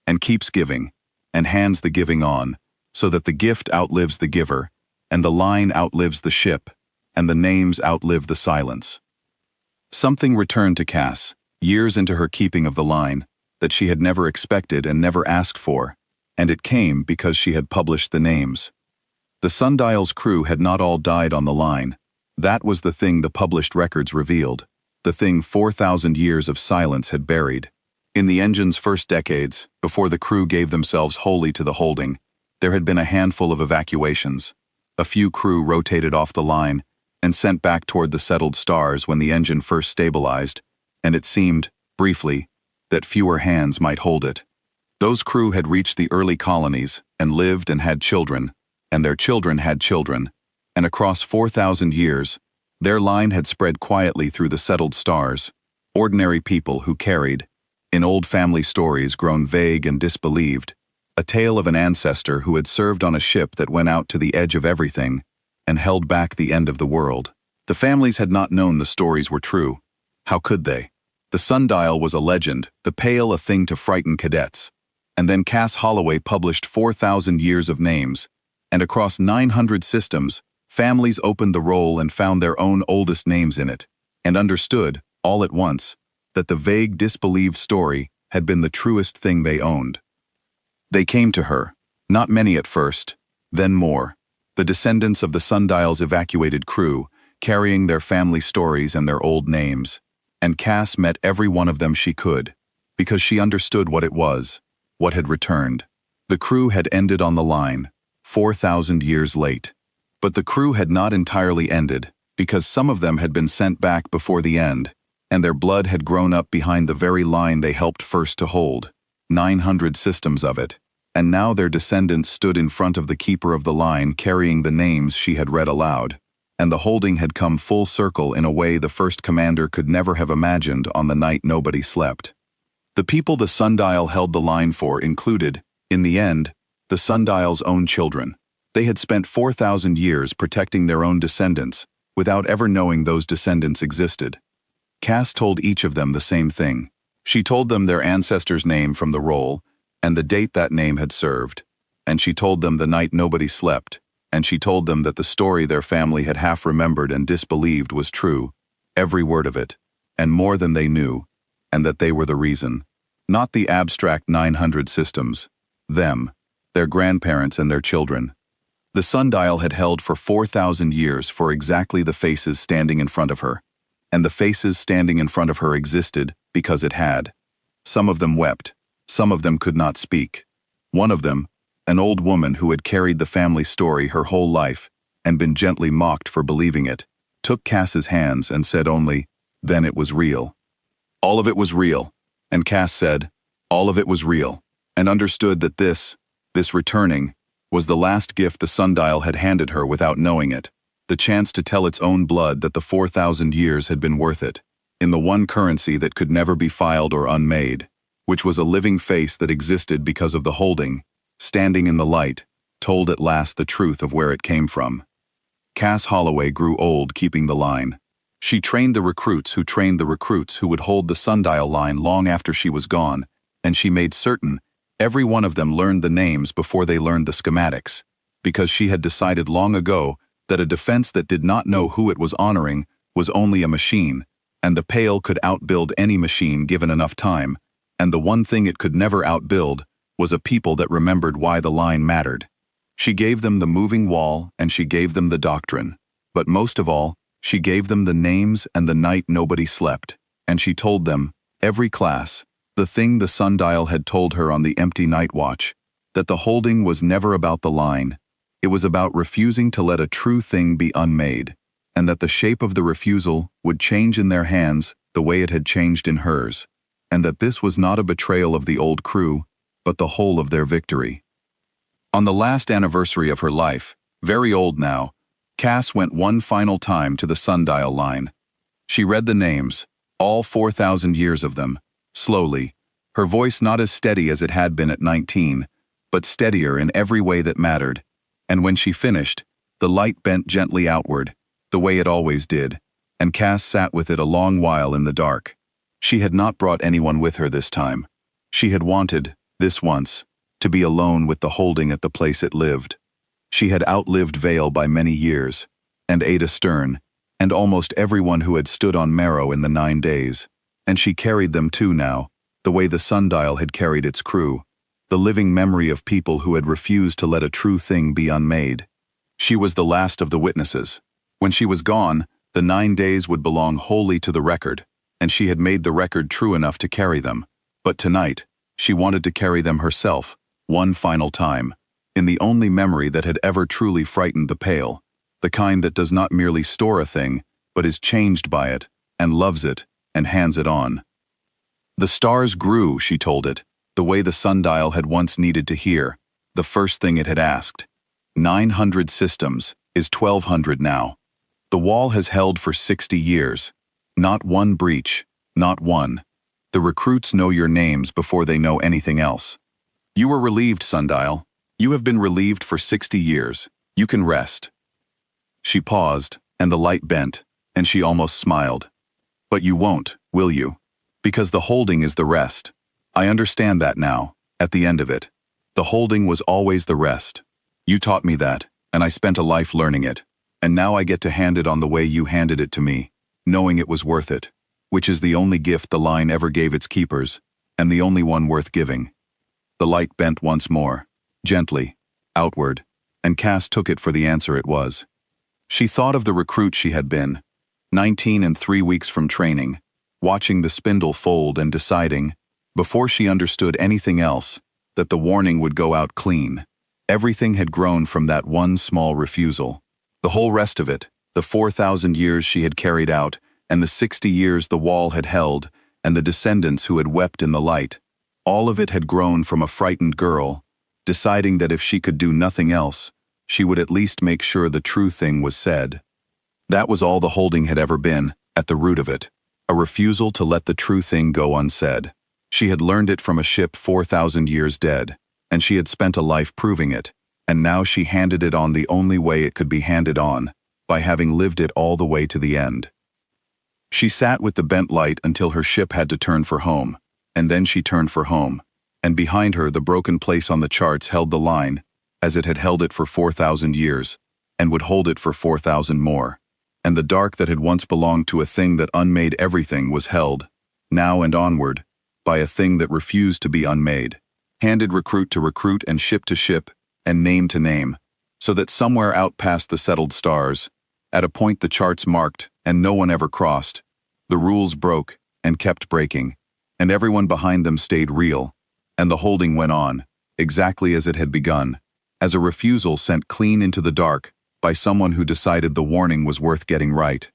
and keeps giving, and hands the giving on, so that the gift outlives the giver, and the line outlives the ship, and the names outlive the silence. Something returned to Cass, years into her keeping of the line, that she had never expected and never asked for, and it came because she had published the names. The Sundial's crew had not all died on the line. That was the thing the published records revealed, the thing 4,000 years of silence had buried. In the engine's first decades, before the crew gave themselves wholly to the holding, there had been a handful of evacuations. A few crew rotated off the line and sent back toward the settled stars when the engine first stabilized, and it seemed, briefly, that fewer hands might hold it. Those crew had reached the early colonies and lived and had children, and their children had children, and across 4,000 years, their line had spread quietly through the settled stars, ordinary people who carried, in old family stories grown vague and disbelieved, a tale of an ancestor who had served on a ship that went out to the edge of everything and held back the end of the world. The families had not known the stories were true. How could they? The sundial was a legend, the Pale a thing to frighten cadets. And then Cass Holloway published 4,000 years of names, and across 900 systems, families opened the roll and found their own oldest names in it, and understood, all at once, that the vague, disbelieved story had been the truest thing they owned. They came to her, not many at first, then more, the descendants of the sundial's evacuated crew, carrying their family stories and their old names, and Cass met every one of them she could, because she understood what it was, what had returned. The crew had ended on the line, 4,000 years late. But the crew had not entirely ended, because some of them had been sent back before the end, and their blood had grown up behind the very line they helped first to hold, 900 systems of it, and now their descendants stood in front of the keeper of the line carrying the names she had read aloud, and the holding had come full circle in a way the first commander could never have imagined on the night nobody slept. The people the sundial held the line for included, in the end, the sundial's own children. They had spent 4,000 years protecting their own descendants, without ever knowing those descendants existed. Cass told each of them the same thing. She told them their ancestor's name from the roll, and the date that name had served, and she told them the night nobody slept, and she told them that the story their family had half remembered and disbelieved was true, every word of it, and more than they knew, and that they were the reason. Not the abstract 900 systems. Them, their grandparents and their children. The sundial had held for 4,000 years for exactly the faces standing in front of her, and the faces standing in front of her existed because it had. Some of them wept, some of them could not speak. One of them, an old woman who had carried the family story her whole life and been gently mocked for believing it, took Cass's hands and said only, "Then it was real." All of it was real, and Cass said, all of it was real, and understood that this returning, was the last gift the sundial had handed her without knowing it, the chance to tell its own blood that the 4,000 years had been worth it, in the one currency that could never be filed or unmade, which was a living face that existed because of the holding, standing in the light, told at last the truth of where it came from. Cass Holloway grew old keeping the line. She trained the recruits who would hold the sundial line long after she was gone, and she made certain every one of them learned the names before they learned the schematics, because she had decided long ago that a defense that did not know who it was honoring was only a machine, and the Pale could outbuild any machine given enough time, and the one thing it could never outbuild was a people that remembered why the line mattered. She gave them the moving wall and she gave them the doctrine, but most of all, she gave them the names and the night nobody slept, and she told them, every class, the thing the sundial had told her on the empty night watch, that the holding was never about the line. It was about refusing to let a true thing be unmade, and that the shape of the refusal would change in their hands the way it had changed in hers, and that this was not a betrayal of the old crew, but the whole of their victory. On the last anniversary of her life, very old now, Cass went one final time to the sundial line. She read the names, all 4,000 years of them, slowly, her voice not as steady as it had been at 19, but steadier in every way that mattered, and when she finished, the light bent gently outward, the way it always did, and Cass sat with it a long while in the dark. She had not brought anyone with her this time. She had wanted, this once, to be alone with the holding at the place it lived. She had outlived Vale by many years, and Ada Stern, and almost everyone who had stood on Marrow in the 9 days, and she carried them too now, the way the sundial had carried its crew, the living memory of people who had refused to let a true thing be unmade. She was the last of the witnesses. When she was gone, the 9 days would belong wholly to the record, and she had made the record true enough to carry them. But tonight, she wanted to carry them herself, one final time, in the only memory that had ever truly frightened the Pale, the kind that does not merely store a thing, but is changed by it, and loves it, and hands it on. The stars grew, she told it, the way the sundial had once needed to hear, the first thing it had asked. 900 systems is 1,200 now. The wall has held for 60 years. Not one breach, not one. The recruits know your names before they know anything else. You were relieved, sundial. You have been relieved for 60 years. You can rest. She paused, and the light bent, and she almost smiled. But you won't, will you? Because the holding is the rest. I understand that now, at the end of it. The holding was always the rest. You taught me that, and I spent a life learning it, and now I get to hand it on the way you handed it to me, knowing it was worth it, which is the only gift the line ever gave its keepers, and the only one worth giving. The light bent once more, gently, outward, and Cass took it for the answer it was. She thought of the recruit she had been, 19 and 3 weeks from training, watching the spindle fold and deciding, before she understood anything else, that the warning would go out clean. Everything had grown from that one small refusal. The whole rest of it, the 4,000 years she had carried out, and the 60 years the wall had held, and the descendants who had wept in the light, all of it had grown from a frightened girl, deciding that if she could do nothing else, she would at least make sure the true thing was said. That was all the holding had ever been, at the root of it, a refusal to let the true thing go unsaid. She had learned it from a ship 4,000 years dead, and she had spent a life proving it, and now she handed it on the only way it could be handed on, by having lived it all the way to the end. She sat with the bent light until her ship had to turn for home, and then she turned for home, and behind her the broken place on the charts held the line, as it had held it for 4,000 years, and would hold it for 4,000 more, and the dark that had once belonged to a thing that unmade everything was held, now and onward, by a thing that refused to be unmade, handed recruit to recruit and ship to ship, and name to name, so that somewhere out past the settled stars, at a point the charts marked and no one ever crossed, the rules broke and kept breaking, and everyone behind them stayed real, and the holding went on, exactly as it had begun, as a refusal sent clean into the dark by someone who decided the warning was worth getting right.